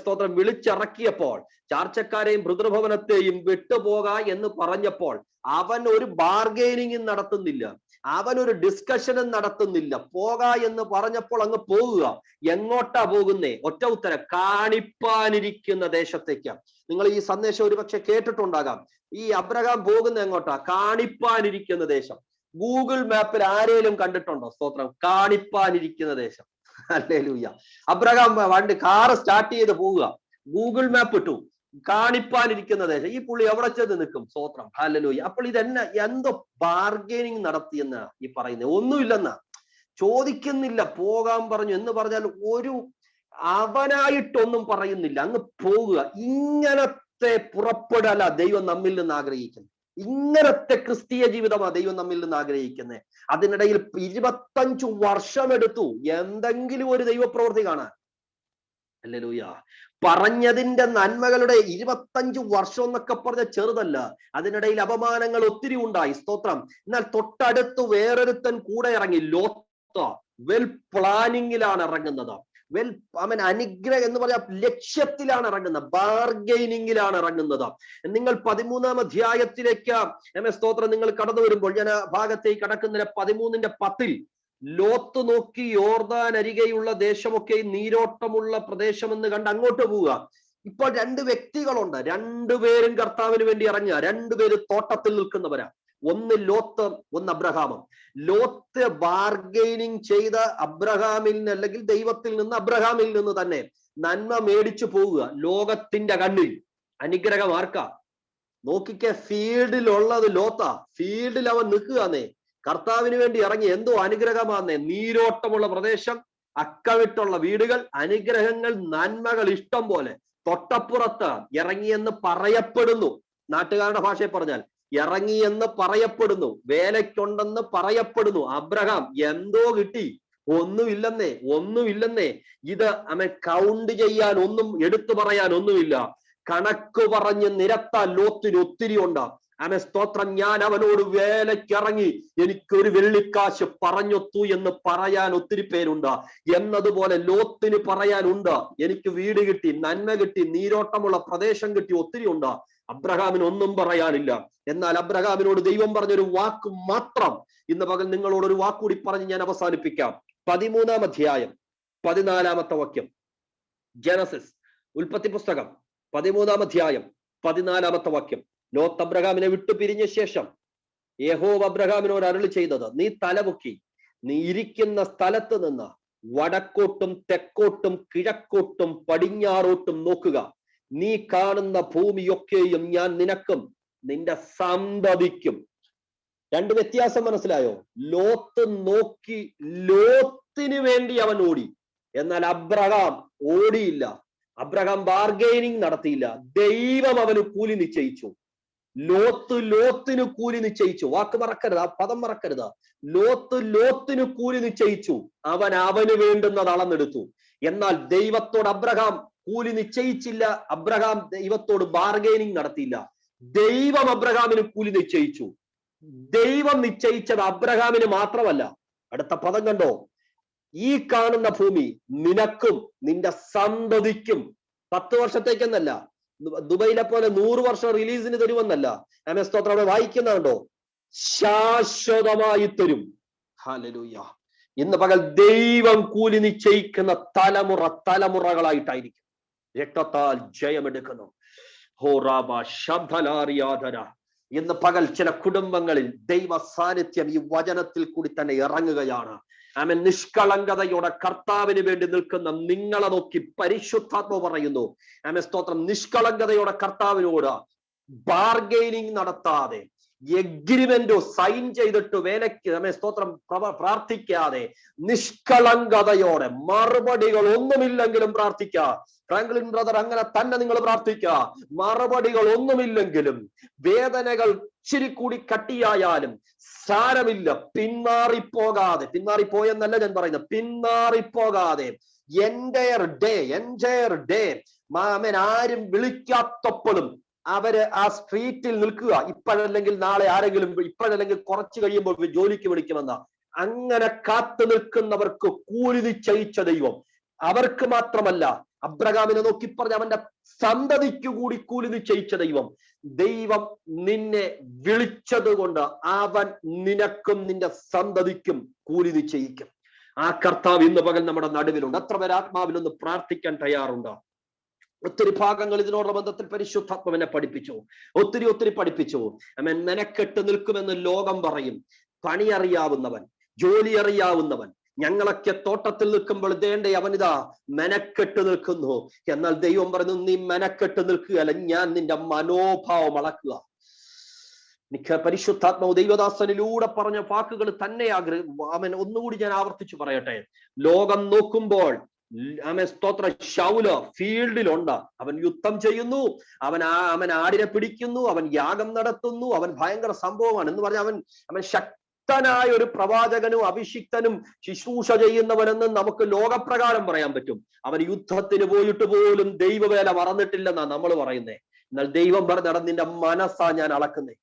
സ്തോത്രം വിളിച്ചിറക്കിയപ്പോൾ ചാർച്ചക്കാരെയും പിതൃഭവനത്തെയും വിട്ടുപോക എന്ന് പറഞ്ഞപ്പോൾ അവൻ ഒരു ബാർഗെയിനിങ് നടത്തുന്നില്ല, അവൻ ഒരു ഡിസ്കഷനും നടത്തുന്നില്ല. പോക എന്ന് പറഞ്ഞപ്പോൾ അങ്ങ് പോകുക. എങ്ങോട്ടാ പോകുന്നേ? ഒറ്റ ഉത്തരം, കാണിപ്പാനിരിക്കുന്ന ദേശത്തേക്ക്. നിങ്ങൾ ഈ സന്ദേശം ഒരുപക്ഷെ കേട്ടിട്ടുണ്ടാകാം. ഈ അബ്രഹാം പോകുന്ന എങ്ങോട്ടാ? കാണിപ്പാനിരിക്കുന്ന ദേശം. ഗൂഗിൾ മാപ്പിൽ ആരേലും കണ്ടിട്ടുണ്ടോ? സ്തോത്രം, കാണിപ്പാനിരിക്കുന്ന ദേശം. ഹല്ലേലൂയ. അബ്രഹാം കാറ് സ്റ്റാർട്ട് ചെയ്ത് പോവുക, ഗൂഗിൾ മാപ്പ് ഇട്ടു, കാണിപ്പാനിരിക്കുന്ന ദേശം. ഈ പുള്ളി എവിടെ ചെന്ന് നിൽക്കും? സ്തോത്രം, ഹല്ലേലൂയ. അപ്പോൾ ഇതെന്നെ എന്തോ ബാർഗെയിനിങ് നടത്തിയെന്ന് ഈ പറയുന്നത്. ഒന്നുമില്ലെന്നാ, ചോദിക്കുന്നില്ല, പോകാൻ പറഞ്ഞു എന്ന് പറഞ്ഞാൽ ഒരു അവനായിട്ടൊന്നും പറയുന്നില്ല, അങ്ങ് പോവുക. ഇങ്ങനത്തെ പുറപ്പെടല ദൈവം നമ്മിൽ നിന്ന് ആഗ്രഹിക്കുന്നു. ഇങ്ങനത്തെ ക്രിസ്തീയ ജീവിതമാണ് ദൈവം നമ്മിൽ നിന്ന് ആഗ്രഹിക്കുന്നത്. അതിനിടയിൽ 25 വർഷമെടുത്തു എന്തെങ്കിലും ഒരു ദൈവപ്രവൃത്തി കാണാൻ. ഹല്ലേലൂയ. പറഞ്ഞതിന്റെ നന്മകളുടെ 25 വർഷം എന്നൊക്കെ പറഞ്ഞ ചെറുതല്ല. അതിനിടയിൽ അപമാനങ്ങൾ ഒത്തിരി ഉണ്ടായി. സ്തോത്രം. എന്നാൽ തൊട്ടടുത്ത് വേറൊരുത്തൻ കൂടെ ഇറങ്ങി. ലോത്ത് വെൽ പ്ലാനിങ്ങിലാണ് ഇറങ്ങുന്നത്. അനുഗ്രഹം എന്ന് പറയാ ലക്ഷ്യത്തിലാണ് ഇറങ്ങുന്നത്, ബാർഗെയിനിങ്ങിലാണ് ഇറങ്ങുന്നത്. നിങ്ങൾ 13-ാം അധ്യായത്തിലേക്ക് സ്തോത്രം നിങ്ങൾ കടന്നു വരുമ്പോൾ, ഞാൻ ആ ഭാഗത്തേക്ക് കടക്കുന്നതിന് 13-ന്റെ 10-ൽ ലോത്ത് നോക്കി യോർദാൻ അരികെയുള്ള ദേശമൊക്കെ നീരോട്ടമുള്ള പ്രദേശമെന്ന് കണ്ട് അങ്ങോട്ട് പോവുക. ഇപ്പോൾ 2 വ്യക്തികളുണ്ട്. 2 പേരും കർത്താവിന് വേണ്ടി ഇറങ്ങുക. 2 പേര് തോട്ടത്തിൽ നിൽക്കുന്നവരാ. ഒന്ന് ലോത്ത്, ഒന്ന് അബ്രഹാമും. ലോത്ത് ബാർഗെയിനിങ് ചെയ്ത അബ്രഹാമിൽ നിന്ന്, അല്ലെങ്കിൽ ദൈവത്തിൽ നിന്ന്, അബ്രഹാമിൽ നിന്ന് തന്നെ നന്മ മേടിച്ചു പോവുക. ലോകത്തിന്റെ കണ്ണിൽ അനുഗ്രഹം ആർക്കാ? നോക്കിക്കെ, ഫീൽഡിലുള്ളത് ലോത്താ. ഫീൽഡിൽ അവൻ നിൽക്കുകയെന്നേ, കർത്താവിന് വേണ്ടി ഇറങ്ങി. എന്തോ അനുഗ്രഹമാന്നേ, നീരോട്ടമുള്ള പ്രദേശം, അക്കവിട്ടുള്ള വീടുകൾ, അനുഗ്രഹങ്ങൾ, നന്മകൾ ഇഷ്ടം പോലെ. തൊട്ടപ്പുറത്ത് ഇറങ്ങിയെന്ന് പറയപ്പെടുന്നു. നാട്ടുകാരുടെ ഭാഷയിൽ പറഞ്ഞാൽ ഇറങ്ങിയെന്ന് പറയപ്പെടുന്നു. വേലയ്ക്കുണ്ടെന്ന് പറയപ്പെടുന്നു. അബ്രഹാം എന്തോ കിട്ടി? ഒന്നുമില്ലെന്നേ. ഇത് കൗണ്ട് ചെയ്യാൻ ഒന്നും, എടുത്തു പറയാൻ ഒന്നുമില്ല. കണക്ക് പറഞ്ഞ് നിരത്താൻ ലോത്തിന് ഒത്തിരി ഉണ്ടാ. ആമേൻ സ്തോത്രം. ഞാൻ അവനോട് വേലയ്ക്കിറങ്ങി എനിക്കൊരു വെള്ളിക്കാശ് പറഞ്ഞൊത്തു എന്ന് പറയാൻ ഒത്തിരി പേരുണ്ട്. എന്നതുപോലെ ലോത്തിന് പറയാനുണ്ട്, എനിക്ക് വീട് കിട്ടി, നന്മ കിട്ടി, നീരോട്ടമുള്ള പ്രദേശം കിട്ടി, ഒത്തിരി ഉണ്ട്. അബ്രഹാമിന് ഒന്നും പറയാനില്ല. എന്നാൽ അബ്രഹാമിനോട് ദൈവം പറഞ്ഞൊരു വാക്ക് മാത്രം ഇന്ന് പകൽ നിങ്ങളോട് ഒരു വാക്കുകൂടി പറഞ്ഞ് ഞാൻ അവസാനിപ്പിക്കാം. 13-ാം അധ്യായം 14-ാമത്തെ വാക്യം. ജനസിസ്, ഉൽപ്പത്തി പുസ്തകം 13-ാം അധ്യായം 14-ാമത്തെ വാക്യം. ലോത്ത് അബ്രഹാമിനെ വിട്ടു പിരിഞ്ഞ ശേഷം യഹോവ അബ്രഹാമിനോട് അരുളി ചെയ്തത്, നീ തലപൊക്കി നീ ഇരിക്കുന്ന സ്ഥലത്ത് നിന്ന് വടക്കോട്ടും തെക്കോട്ടും കിഴക്കോട്ടും പടിഞ്ഞാറോട്ടും നോക്കുക. നീ കാണുന്ന ഭൂമിയൊക്കെയും ഞാൻ നിനക്കും നിന്റെ സന്തതിക്കും. രണ്ട് വ്യത്യാസം മനസ്സിലായോ? ലോത്ത് നോക്കി, ലോത്തിന് വേണ്ടി അവൻ ഓടി. എന്നാൽ അബ്രഹാം ഓടിയില്ല. അബ്രഹാം ബാർഗെയിനിങ് നടത്തിയില്ല. ദൈവം അവന് കൂലി നിശ്ചയിച്ചു. ലോത്തിന് കൂലി നിശ്ചയിച്ചു. വാക്ക് മറക്കരുത്, ആ പദം മറക്കരുത്. ലോത്തിന് കൂലി നിശ്ചയിച്ചു. അവന് വേണ്ടുന്നത് അളന്നെടുത്തു. എന്നാൽ ദൈവത്തോട് അബ്രഹാം കൂലി നിശ്ചയിച്ചില്ല. അബ്രഹാം ദൈവത്തോട് ബാർഗെയിനിങ് നടത്തിയില്ല. ദൈവം അബ്രഹാമിന് കൂലി നിശ്ചയിച്ചു. ദൈവം നിശ്ചയിച്ചത് അബ്രഹാമിന് മാത്രമല്ല. അടുത്ത പദം കണ്ടോ? ഈ കാണുന്ന ഭൂമി നിനക്കും നിന്റെ സന്തതിക്കും. 10 വർഷത്തേക്കെന്നല്ല, ദുബൈയിലെ പോലെ 100 വർഷം റിലീസിന് തരുമെന്നല്ല. ആമേൻ സ്തോത്രം. അവിടെ വായിക്കുന്നുണ്ടോ? ശാശ്വതമായി തരും. ഹല്ലേലൂയ. ഇന്ന് പകൽ ദൈവം കൂലി നിശ്ചയിക്കുന്ന തലമുറകളായിട്ടായിരിക്കും. രക്തത്താൽ ജയമെടുക്കുന്നു. ഹോറാബ ശബ്ദലാറിയാധര. ഇന്ന് പകൽ ചില കുടുംബങ്ങളിൽ ദൈവ സാന്നിധ്യം ഈ വചനത്തിൽ കൂടി തന്നെ ഇറങ്ങുകയാണ്. ആമേൻ. നിഷ്കളങ്കതയോടെ കർത്താവിന് വേണ്ടി നിൽക്കുന്ന നിങ്ങളെ നോക്കി പരിശുദ്ധാത്മ പറയുന്നു. ആമേൻ സ്തോത്രം. നിഷ്കളങ്കതയോടെ കർത്താവിനോട് ബാർഗെയിനിങ് നടത്താതെ, എഗ്രിമെന്റോ സൈൻ ചെയ്തിട്ട് വേലയ്ക്ക് ആമേൻ സ്തോത്രം പ്രാർത്ഥിക്കാതെ, നിഷ്കളങ്കതയോടെ മറുപടികൾ ഒന്നുമില്ലെങ്കിലും പ്രാർത്ഥിക്കുക. ഫ്രാങ്ക്ലിൻ ബ്രദർ, അങ്ങനെ തന്നെ നിങ്ങൾ പ്രാർത്ഥിക്കുക. മറുപടികൾ ഒന്നുമില്ലെങ്കിലും, വേദനകൾ ഇച്ചിരി കൂടി കട്ടിയായാലും സാരമില്ല, പിന്മാറിപ്പോയെന്നല്ല ഞാൻ പറയുന്നത്, പിന്മാറിപ്പോകാതെ എൻറ്റയർ ഡേ മാമൻ ആരും വിളിക്കാത്തപ്പോഴും അവര് ആ സ്ട്രീറ്റിൽ നിൽക്കുക. ഇപ്പോഴല്ലെങ്കിൽ നാളെ ആരെങ്കിലും, ഇപ്പോഴല്ലെങ്കിൽ കുറച്ച് കഴിയുമ്പോൾ ജോലിക്ക് വിളിക്കുമെന്ന അങ്ങനെ കാത്തു നിൽക്കുന്നവർക്ക് കൂലി നിശ്ചയിച്ച ദൈവം. അവർക്ക് മാത്രമല്ല, അബ്രഹാമിനെ നോക്കി പറഞ്ഞ അവന്റെ സന്തതിക്കു കൂടി കൂലി നിശ്ചയിച്ച ദൈവം. ദൈവം നിന്നെ വിളിച്ചത് കൊണ്ട് അവൻ നിനക്കും നിന്റെ സന്തതിക്കും കൂലി നിശ്ചയിക്കും. ആ കർത്താവ് ഇന്ന് പകൽ നമ്മുടെ നടുവിലുണ്ട്. എത്ര പേർ ആത്മാവിലൊന്ന് പ്രാർത്ഥിക്കാൻ തയ്യാറുണ്ടോ? ഒത്തിരി ഭാഗങ്ങൾ ഇതിനോടുള്ള ബന്ധത്തിൽ പരിശുദ്ധാത്മാവിനെ പഠിപ്പിച്ചു. ഒത്തിരി പഠിപ്പിച്ചു. ആമേൻ. മെനക്കെട്ട് നിൽക്കുമെന്ന് ലോകം പറയും. പണി അറിയാവുന്നവൻ, ജോലി അറിയാവുന്നവൻ, ഞങ്ങളൊക്കെ തോട്ടത്തിൽ നിൽക്കുമ്പോൾ ദേണ്ടേ അവനിതാ മെനക്കെട്ട് നിൽക്കുന്നു. എന്നാൽ ദൈവം പറഞ്ഞു, നീ മെനക്കെട്ട് നിൽക്കുകയല്ല, ഞാൻ നിന്റെ മനോഭാവം അളക്കുക. എനിക്ക് പരിശുദ്ധാത്മാവ് ദൈവദാസനിലൂടെ പറഞ്ഞ വാക്കുകൾ തന്നെ അവൻ ഒന്നുകൂടി ഞാൻ ആവർത്തിച്ചു പറയട്ടെ. ലോകം നോക്കുമ്പോൾ ആമേൻ സ്തോത്ര ശൗല ഫീൽഡിലുണ്ട്. അവൻ യുദ്ധം ചെയ്യുന്നു, അവൻ ആടിനെ പിടിക്കുന്നു, അവൻ യാഗം നടത്തുന്നു, അവൻ ഭയങ്കര സംഭവമാണ് എന്ന് പറഞ്ഞാൽ അവൻ ശക്തനായ ഒരു പ്രവാചകനും അഭിഷിക്തനും ശുശ്രൂഷ ചെയ്യുന്നവനെന്ന് നമുക്ക് ലോകപ്രകാരം പറയാൻ പറ്റും. അവൻ യുദ്ധത്തിന് പോയിട്ട് പോലും ദൈവവേല മറന്നിട്ടില്ലെന്നാ നമ്മൾ പറയുന്നേ. എന്നാൽ ദൈവം പറഞ്ഞ നിന്റെ മനസ്സാ ഞാൻ അളക്കുന്നേ.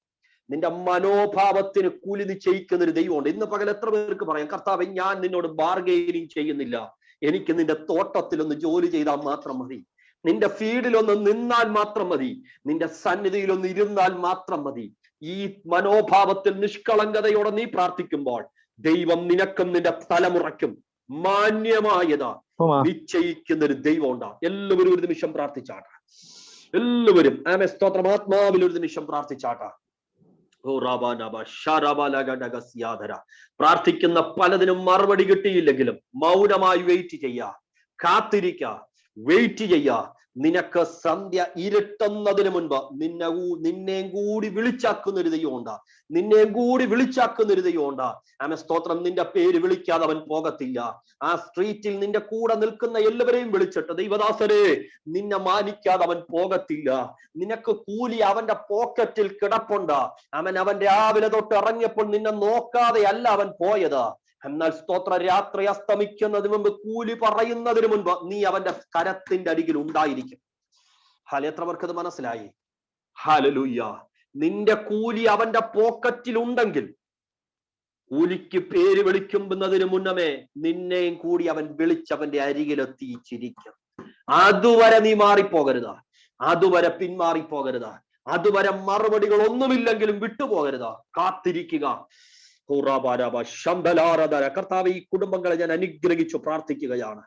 നിന്റെ മനോഭാവത്തിന് കൂലി നിശ്ചയിക്കുന്ന ഒരു ദൈവമുണ്ട്. ഇന്ന് പകൽ എത്ര പേർക്ക് പറയാം, കർത്താവേ ഞാൻ നിന്നോട് ബാർഗെയിനിങ് ചെയ്യുന്നില്ല, എനിക്ക് നിന്റെ തോട്ടത്തിലൊന്ന് ജോലി ചെയ്താൽ മാത്രം മതി, നിന്റെ ഫീൽഡിലൊന്ന് നിന്നാൽ മാത്രം മതി, നിന്റെ സന്നിധിയിലൊന്ന് ഇരുന്നാൽ മാത്രം മതി. ഈ മനോഭാവത്തിൽ നിഷ്കളങ്കതയോടെ നീ പ്രാർത്ഥിക്കുമ്പോൾ ദൈവം നിനക്കും നിന്റെ തലമുറയ്ക്കും മാന്യമായതാ നിശ്ചയിക്കുന്ന ഒരു ദൈവം ഉണ്ടാകും. എല്ലാവരും ഒരു നിമിഷം പ്രാർത്ഥിച്ചാട്ട. എല്ലാവരും ആമേൻ സ്തോത്രം ആത്മാവിൽ ഒരു നിമിഷം പ്രാർത്ഥിച്ചാട്ട. പ്രാർത്ഥിക്കുന്ന പലതിനും മറുപടി കിട്ടിയില്ലെങ്കിലും മൗനമായി വെയിറ്റ് ചെയ്യുക, കാത്തിരിക്കുക, വെയിറ്റ് ചെയ്യുക. നിനക്ക് സന്ധ്യ ഇരുട്ടുന്നതിന് മുൻപ് നിന്നെയും കൂടി വിളിച്ചാക്കുന്ന ഒരു ദൈവമുണ്ട്. നിന്നെയും കൂടി വിളിച്ചാക്കുന്ന ഒരു ദൈവമുണ്ട്. ആമേൻ സ്തോത്രം. നിന്റെ പേര് വിളിക്കാതെ അവൻ പോകത്തില്ല. ആ സ്ട്രീറ്റിൽ നിന്റെ കൂടെ നിൽക്കുന്ന എല്ലാവരെയും വിളിച്ചിട്ട്, ദൈവദാസരെ നിന്നെ മാനിക്കാതെ അവൻ പോകത്തില്ല. നിനക്ക് കൂലി അവന്റെ പോക്കറ്റിൽ കിടപ്പുണ്ട്. അവൻ രാവിലെ തൊട്ട് ഇറങ്ങിയപ്പോൾ നിന്നെ നോക്കാതെ അല്ല അവൻ പോയത്. എന്നാൽ സ്തോത്ര രാത്രി അസ്തമിക്കുന്നതിന് മുമ്പ് കൂലി പറയുന്നതിന് മുൻപ് നീ അവന്റെ കരത്തിന്റെ അരികിൽ ഉണ്ടായിരിക്കും. എത്ര പേർക്ക് അത് മനസ്സിലായി? ഹല്ലേലൂയ. നിന്റെ കൂലി അവന്റെ പോക്കറ്റിലുണ്ടെങ്കിൽ കൂലിക്ക് പേര് വിളിക്കുന്നതിന് മുന്നമേ നിന്നെയും കൂടി അവൻ വിളിച്ചവന്റെ അരികിലെത്തിച്ചിരിക്കും. അതുവരെ നീ മാറിപ്പോകരുത്, അതുവരെ പിന്മാറിപ്പോകരുത്, അതുവരെ മറുപടികൾ ഒന്നുമില്ലെങ്കിലും വിട്ടുപോകരുത്, കാത്തിരിക്കുക. കർത്താവ്, ഈ കുടുംബങ്ങളെ ഞാൻ അനുഗ്രഹിച്ചു പ്രാർത്ഥിക്കുകയാണ്,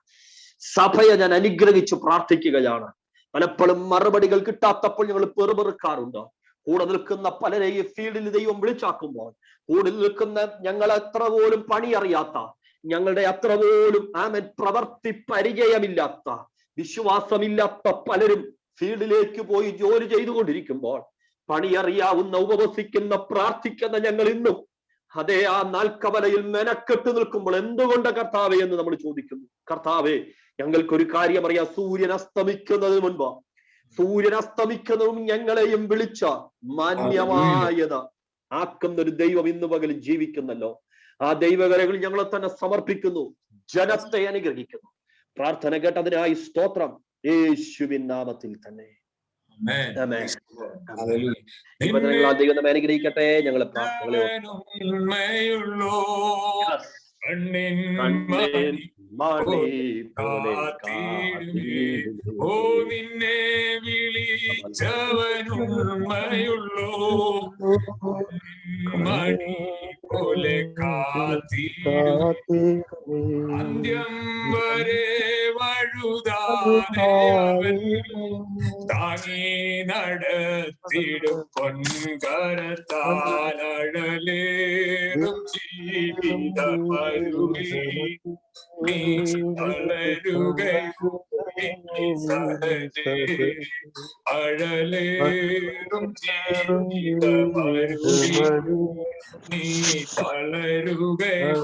സഭയെ ഞാൻ അനുഗ്രഹിച്ചു പ്രാർത്ഥിക്കുകയാണ്. പലപ്പോഴും മറുപടികൾ കിട്ടാത്തപ്പോൾ ഞങ്ങൾ പെറുപെറുക്കാറുണ്ട്. കൂടെ നിൽക്കുന്ന പലരെയും ഫീൽഡിൽ ദൈവം വിളിച്ചാക്കുമ്പോൾ കൂടെ നിൽക്കുന്ന ഞങ്ങൾ അത്ര പോലും പണി അറിയാത്ത, ഞങ്ങളുടെ അത്ര പോലും പ്രവർത്തി പരിചയമില്ലാത്ത, വിശ്വാസമില്ലാത്ത പലരും ഫീൽഡിലേക്ക് പോയി ജോലി ചെയ്തുകൊണ്ടിരിക്കുമ്പോൾ പണി അറിയാവുന്ന, ഉപവസിക്കുന്ന, പ്രാർത്ഥിക്കുന്ന ഞങ്ങൾ ഇന്നും അതേ ആ നാൽക്കവലയിൽ മെനക്കെട്ട് നിൽക്കുമ്പോൾ എന്തുകൊണ്ട് കർത്താവേ എന്ന് നമ്മൾ ചോദിക്കുന്നു. കർത്താവേ, ഞങ്ങൾക്കൊരു കാര്യം അറിയാം, സൂര്യൻ അസ്തമിക്കുന്നതിന് മുൻപ്, സൂര്യൻ അസ്തമിക്കുന്നതും ഞങ്ങളെയും വിളിച്ച മാന്യമായത് ആക്കുന്ന ഒരു ദൈവം ഇന്ന് പകലും ജീവിക്കുന്നല്ലോ. ആ ദൈവകരകൾ ഞങ്ങളെ തന്നെ സമർപ്പിക്കുന്നു, ജനത്തെ അനുഗ്രഹിക്കുന്നു. പ്രാർത്ഥന കേട്ടതിനായി സ്തോത്രം, യേശുവിൻ നാമത്തിൽ തന്നെ. ദൈവം അനുഗ്രഹിക്കട്ടെ. ഞങ്ങളെ പ്രാർത്ഥനകളെ ഓ നിന്നെ വിളിച്ചവനുണ്മയുള്ളോ, മണി പോലെ കാത്തിടും, അന്ത്യം വരെ വഴുതാനവൻ താങ്ങി നടത്തിടും, പൊൻകരത്താലഴലേറും ജീവിതമരുളി നീ തളരുകയോ അഴലേറും ജീവിതമരുളി നീ തളരുകയോ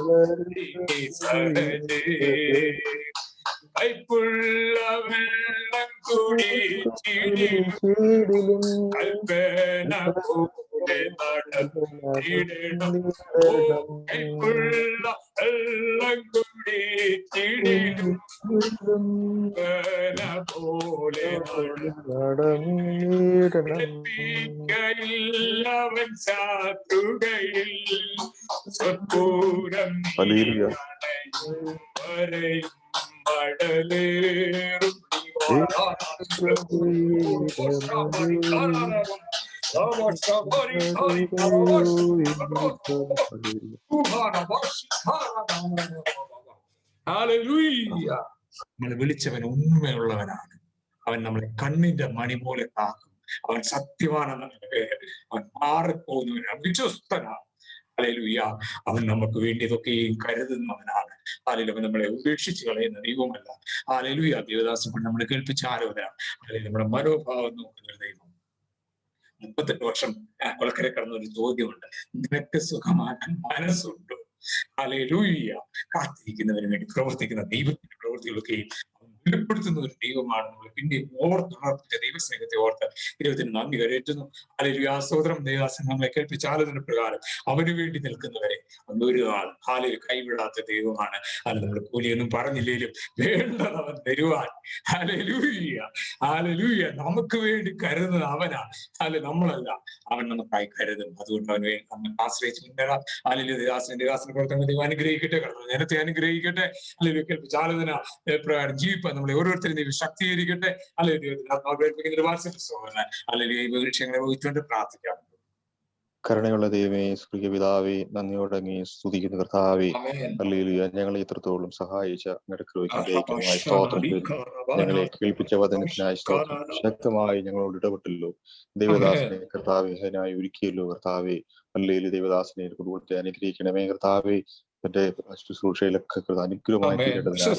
കൈപ്പുള്ള വെള്ളം കുടിച്ചിടിലും കൽപ്പന പോലെ നടത്തിടണം. കൈപ്പുള്ള വെള്ളം കുടിച്ചിടിലും കൽപ്പന പോലെ നടത്തിയില്ലവൻ ശത്രുകയിൽ സ്വപൂരം വരെയും മടലേറും നമ്മളെ വിളിച്ചവൻ ഉണ്മയുള്ളവനാണ്. അവൻ നമ്മളെ കണ്ണിന്റെ മണി പോലെ കാക്കും. അവൻ സത്യവാനെന്ന പേര്. അവൻ മാറിപ്പോകുന്നവനാണ്, വിശ്വസ്തനാണ്. ഹല്ലേലൂയ. അവൻ നമുക്ക് വേണ്ടി ഇതൊക്കെയും കരുതുന്നവനാണ്. ഹല്ലേലൂയ. അവൻ നമ്മളെ ഉപേക്ഷിച്ച് കളയുന്ന ദൈവമല്ല. ഹല്ലേലൂയ. ദേവദാസൻ കൊണ്ട് നമ്മളെ കേൾപ്പിച്ച ആലോചന, അല്ലെങ്കിൽ നമ്മുടെ മനോഭാവം നോക്കുന്ന ദൈവം. 38 വർഷം കൊലക്കര കടന്ന ഒരു ചോദ്യമുണ്ട്, നിനക്ക് സുഖമാക്കാൻ മനസ്സുണ്ടോ? ഹല്ലേലൂയ. കാത്തിരിക്കുന്നതിന് വേണ്ടി പ്രവർത്തിക്കുന്ന ദൈവത്തിന്റെ പ്രവൃത്തികളൊക്കെയും വെളിപ്പെടുത്തുന്ന ഒരു ദൈവമാണ്. നമ്മൾ പിന്നെ ഓർത്തുണർപ്പിച്ച ദൈവസ്നേഹത്തെ ഓർത്ത് ദൈവത്തിന് നന്ദി കരയറ്റുന്നു. ഹല്ലേലൂയ. സ്തോത്രം. ദേവദാസൻ നമ്മളെ കേൾപ്പിച്ച ആലോചന പ്രകാരം അവന് വേണ്ടി നിൽക്കുന്നവരെ ഒരു നാൾ ഹാലയിൽ കൈവിടാത്ത ദൈവമാണ്. അത് നമ്മൾ കൂലിയൊന്നും പറഞ്ഞില്ലേലും വേണ്ടത് അവൻ തരുവാൻ. ഹല്ലേലൂയ. ഹല്ലേലൂയ. നമുക്ക് വേണ്ടി കരുതുന്നത് അവനാണ്, അല്ലെ നമ്മളല്ല. അവൻ നമുക്കായി കരുതും. അതുകൊണ്ട് അവന് നമ്മൾ ആശ്രയിച്ച് മുന്നേറാം. ഹല്ലേലൂയ. ദേവദാസന്റെ പ്രവർത്തനങ്ങൾ ദൈവം അനുഗ്രഹിക്കട്ടെ, ജനത്തെ അനുഗ്രഹിക്കട്ടെ. ഹല്ലേലൂയ. കേൾപ്പിച്ച ആലോചന പ്രകാരം ജീവിപ്പാൻ നമ്മളെ ഓരോരുത്തരും ദൈവം ശക്തീകരിക്കട്ടെ. അല്ലെങ്കിൽ അല്ലെങ്കിൽ ഈ വിഷയങ്ങളെ വഹിച്ചുകൊണ്ട് പ്രാർത്ഥിക്കാം. കരുണയുള്ള ദൈവമേ, സ്വർഗീയ പിതാവേ, നന്ദിയോടെ അങ്ങേ സ്തുതിക്കുന്ന കർത്താവേ, ഹല്ലേലൂയ. ഞങ്ങളെ ഇത്രത്തോളം സഹായിച്ച ഐക്യമായി സ്തോത്രം ചെയ്യുന്നു. ഞങ്ങളെ കേൾപ്പിച്ച വചനത്തിനായി സ്തോത്രം. ശക്തമായി ഞങ്ങളോട് ഇടപെട്ടല്ലോ ദൈവദാസനെ കർത്താവേ, അതിനായി ഒരുക്കിയല്ലോ കർത്താവേ. ഹല്ലേലൂയ. ദൈവദാസനെ കുടുംബത്തെ അനുഗ്രഹിക്കണമേ കർത്താവേ. എന്റെ ശുശ്രൂഷയിലൊക്കെ അനുഗ്രഹമായി തീരേണ്ടതിനായി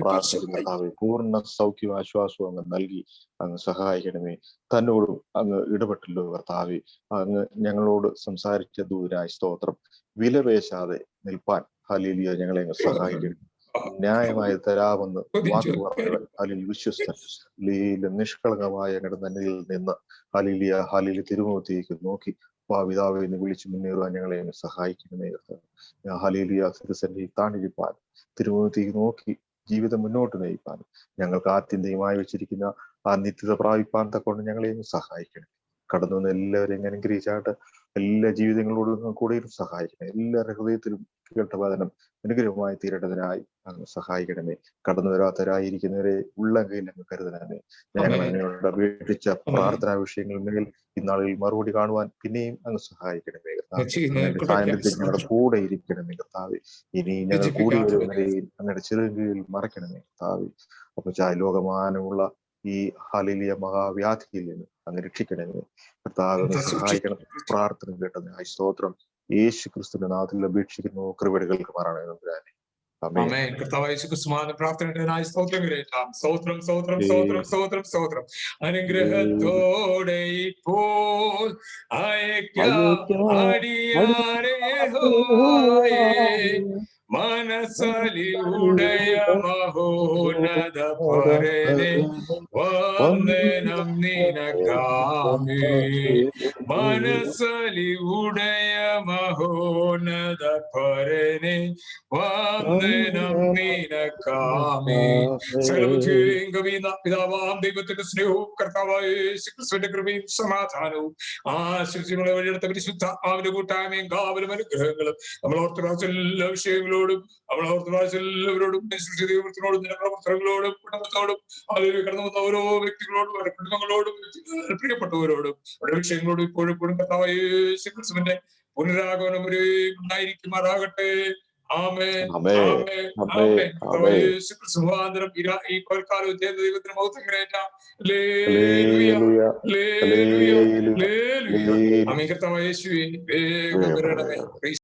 പ്രാർത്ഥിക്കുന്നു. കർത്താവെ, പൂർണ്ണ സൗഖ്യവും ആശ്വാസവും അങ്ങ് നൽകി അങ്ങ് സഹായിക്കണമേ. തന്നോടും അങ്ങ് ഇടപെട്ടല്ലോ കർത്താവെ. അങ്ങ് ഞങ്ങളോട് സംസാരിച്ച ദൂതനായി സ്തോത്രം. വിലപേശാതെ നിൽപ്പാൻ ഹല്ലേലൂയ ഞങ്ങളെ അങ്ങ് സഹായിക്കണം. ന്യായമായി തരാമെന്ന് വാക്കു പറഞ്ഞവൻ ഹല്ലേലൂയ വിശ്വസ്തൻ. നിഷ്കളങ്കമായ ഞങ്ങളുടെ നന്മയിൽ നിന്ന് ഹല്ലേലൂയ ഹല്ലേലൂയ തിരുമുഖത്തേക്ക് നോക്കി പിതാവെ എന്ന് വിളിച്ച് മുന്നേറുവാൻ ഞങ്ങളെ സഹായിക്കണമേ. ഹല്ലേലൂയ. തിരുസന്നിധിയിൽ താണിരിപ്പാൻ, തിരുമുഖത്തേക്ക് നോക്കി ജീവിതം മുന്നോട്ട് നയിപ്പാൻ ഞങ്ങൾക്ക് ആത്യന്തികമായി വെച്ചിരിക്കുന്ന ആ നിത്യത പ്രാപിപ്പാൻ തക്കൊണ്ട് ഞങ്ങളെയും സഹായിക്കണം. കടന്നു വന്ന എല്ലാവരെയും ഇങ്ങനെ അനുഗ്രഹിച്ചാട്ട് എല്ലാ ജീവിതങ്ങളോടും കൂടെയും സഹായിക്കണം. എല്ലാവരുടെ ഹൃദയത്തിലും കേട്ട വചനം അനുഗ്രഹമായി തീരേണ്ടതിനായി അങ്ങ് സഹായിക്കണമേ. കടന്നു വരാത്തവരായിരിക്കുന്നവരെ ഉള്ള കയ്യിൽ അങ്ങ് കരുതണമേ. ഞങ്ങൾ അങ്ങനെയുള്ള അപേക്ഷിച്ച പ്രാർത്ഥനാ വിഷയങ്ങളുണ്ടെങ്കിൽ ഇന്നാളിൽ മറുപടി കാണുവാൻ പിന്നെയും അങ്ങ് സഹായിക്കണമേ കർത്താവ്. അങ്ങയുടെ സാന്നിധ്യത്തിൽ ഞങ്ങളുടെ കൂടെ ഇരിക്കണമേ കർത്താവ്. ഇനി ഞങ്ങൾ കൂടി വരുന്നവരെയും അങ്ങയുടെ ചെറുകീഴിൽ മറയ്ക്കണമേ കർത്താവ്. അപ്പൊ ലോകമാനമുള്ള ഈ ഹാലേലിയ മഹാവ്യാധിയിൽ നിന്ന് അങ്ങ് രക്ഷിക്കണമേ കർത്താവ്. സഹായിക്കണം. പ്രാർത്ഥന കേട്ടതിനായി സ്തോത്രം. യേശു ക്രിസ്തുവിന്റെ നാമത്തിൽ അപേക്ഷിക്കുന്നു. കൃപകൾക്ക് മാറണമേ നമ്പുരാനെ. ആമേൻ. കർത്താവായ യേശു ക്രിസ്തുവിന്റെ പ്രാർത്ഥനയായി സ്തോത്രം കരേറ്റാം. സ്തോത്രം സ്തോത്രം സ്തോത്രം സ്തോത്രം സ്തോത്രം. അനുഗ്രഹത്തോടെ ഇപ്പോൾ അയക്കാം അടിയാരേ മനസ്സലിവുടയ മഹോന്നത പരനെ വന്ദനം നിനക്കാമേ. മനസ്സലിവുടയ മഹോന്നത പരനെ വന്ദനം നിനക്കാമേ. സകലബുദ്ധിയെയും കവിയുന്ന പിതാവാം ദൈവത്തിന്റെ സ്നേഹവും കർത്താവായ യേശു ക്രിസ്തുവിന്റെ കൃപയും സമാധാനവും ആശിച്ചുകളെ വഴിയെടുത്ത പരിശുദ്ധാത്മാവിന്റെ കൂട്ടായ്മയും കാവലും അനുഗ്രഹങ്ങളും നമ്മൾ ഓർത്തഡോക്സ് എല്ലാ വിഷയങ്ങളോടും നമ്മൾ ഓർത്തഡോക്സ് എല്ലാവരോടും ദൈവത്തിനോടും ജനപ്രവർത്തനങ്ങളോടും കുടുംബത്തോടും അതിൽ കടന്നു വന്ന ഓരോ വ്യക്തികളോടും അവരുടെ കുടുംബങ്ങളോടും പ്രിയപ്പെട്ടവരോടും അവരുടെ വിഷയങ്ങളോടും ഇപ്പോഴും കർത്താവായ യേശു ക്രിസ്തുവിന്റെ പുനരാഗമനം ഒരു ഉണ്ടായിരിക്കുമാറാകട്ടെ. ആമേൻ ആമേൻ ആമേൻ. കർത്താവായ യേശു ക്രിസ്തു മുഖാന്തരം ഈ പൽക്കാലം ദൈവത്തിന് മഹത്വം കരേറ്റാം. ഹല്ലേലൂയ ഹല്ലേലൂയ ഹല്ലേലൂയ. ആമേൻ. കർത്താവായ യേശുവേ വേഗം വരണമേ.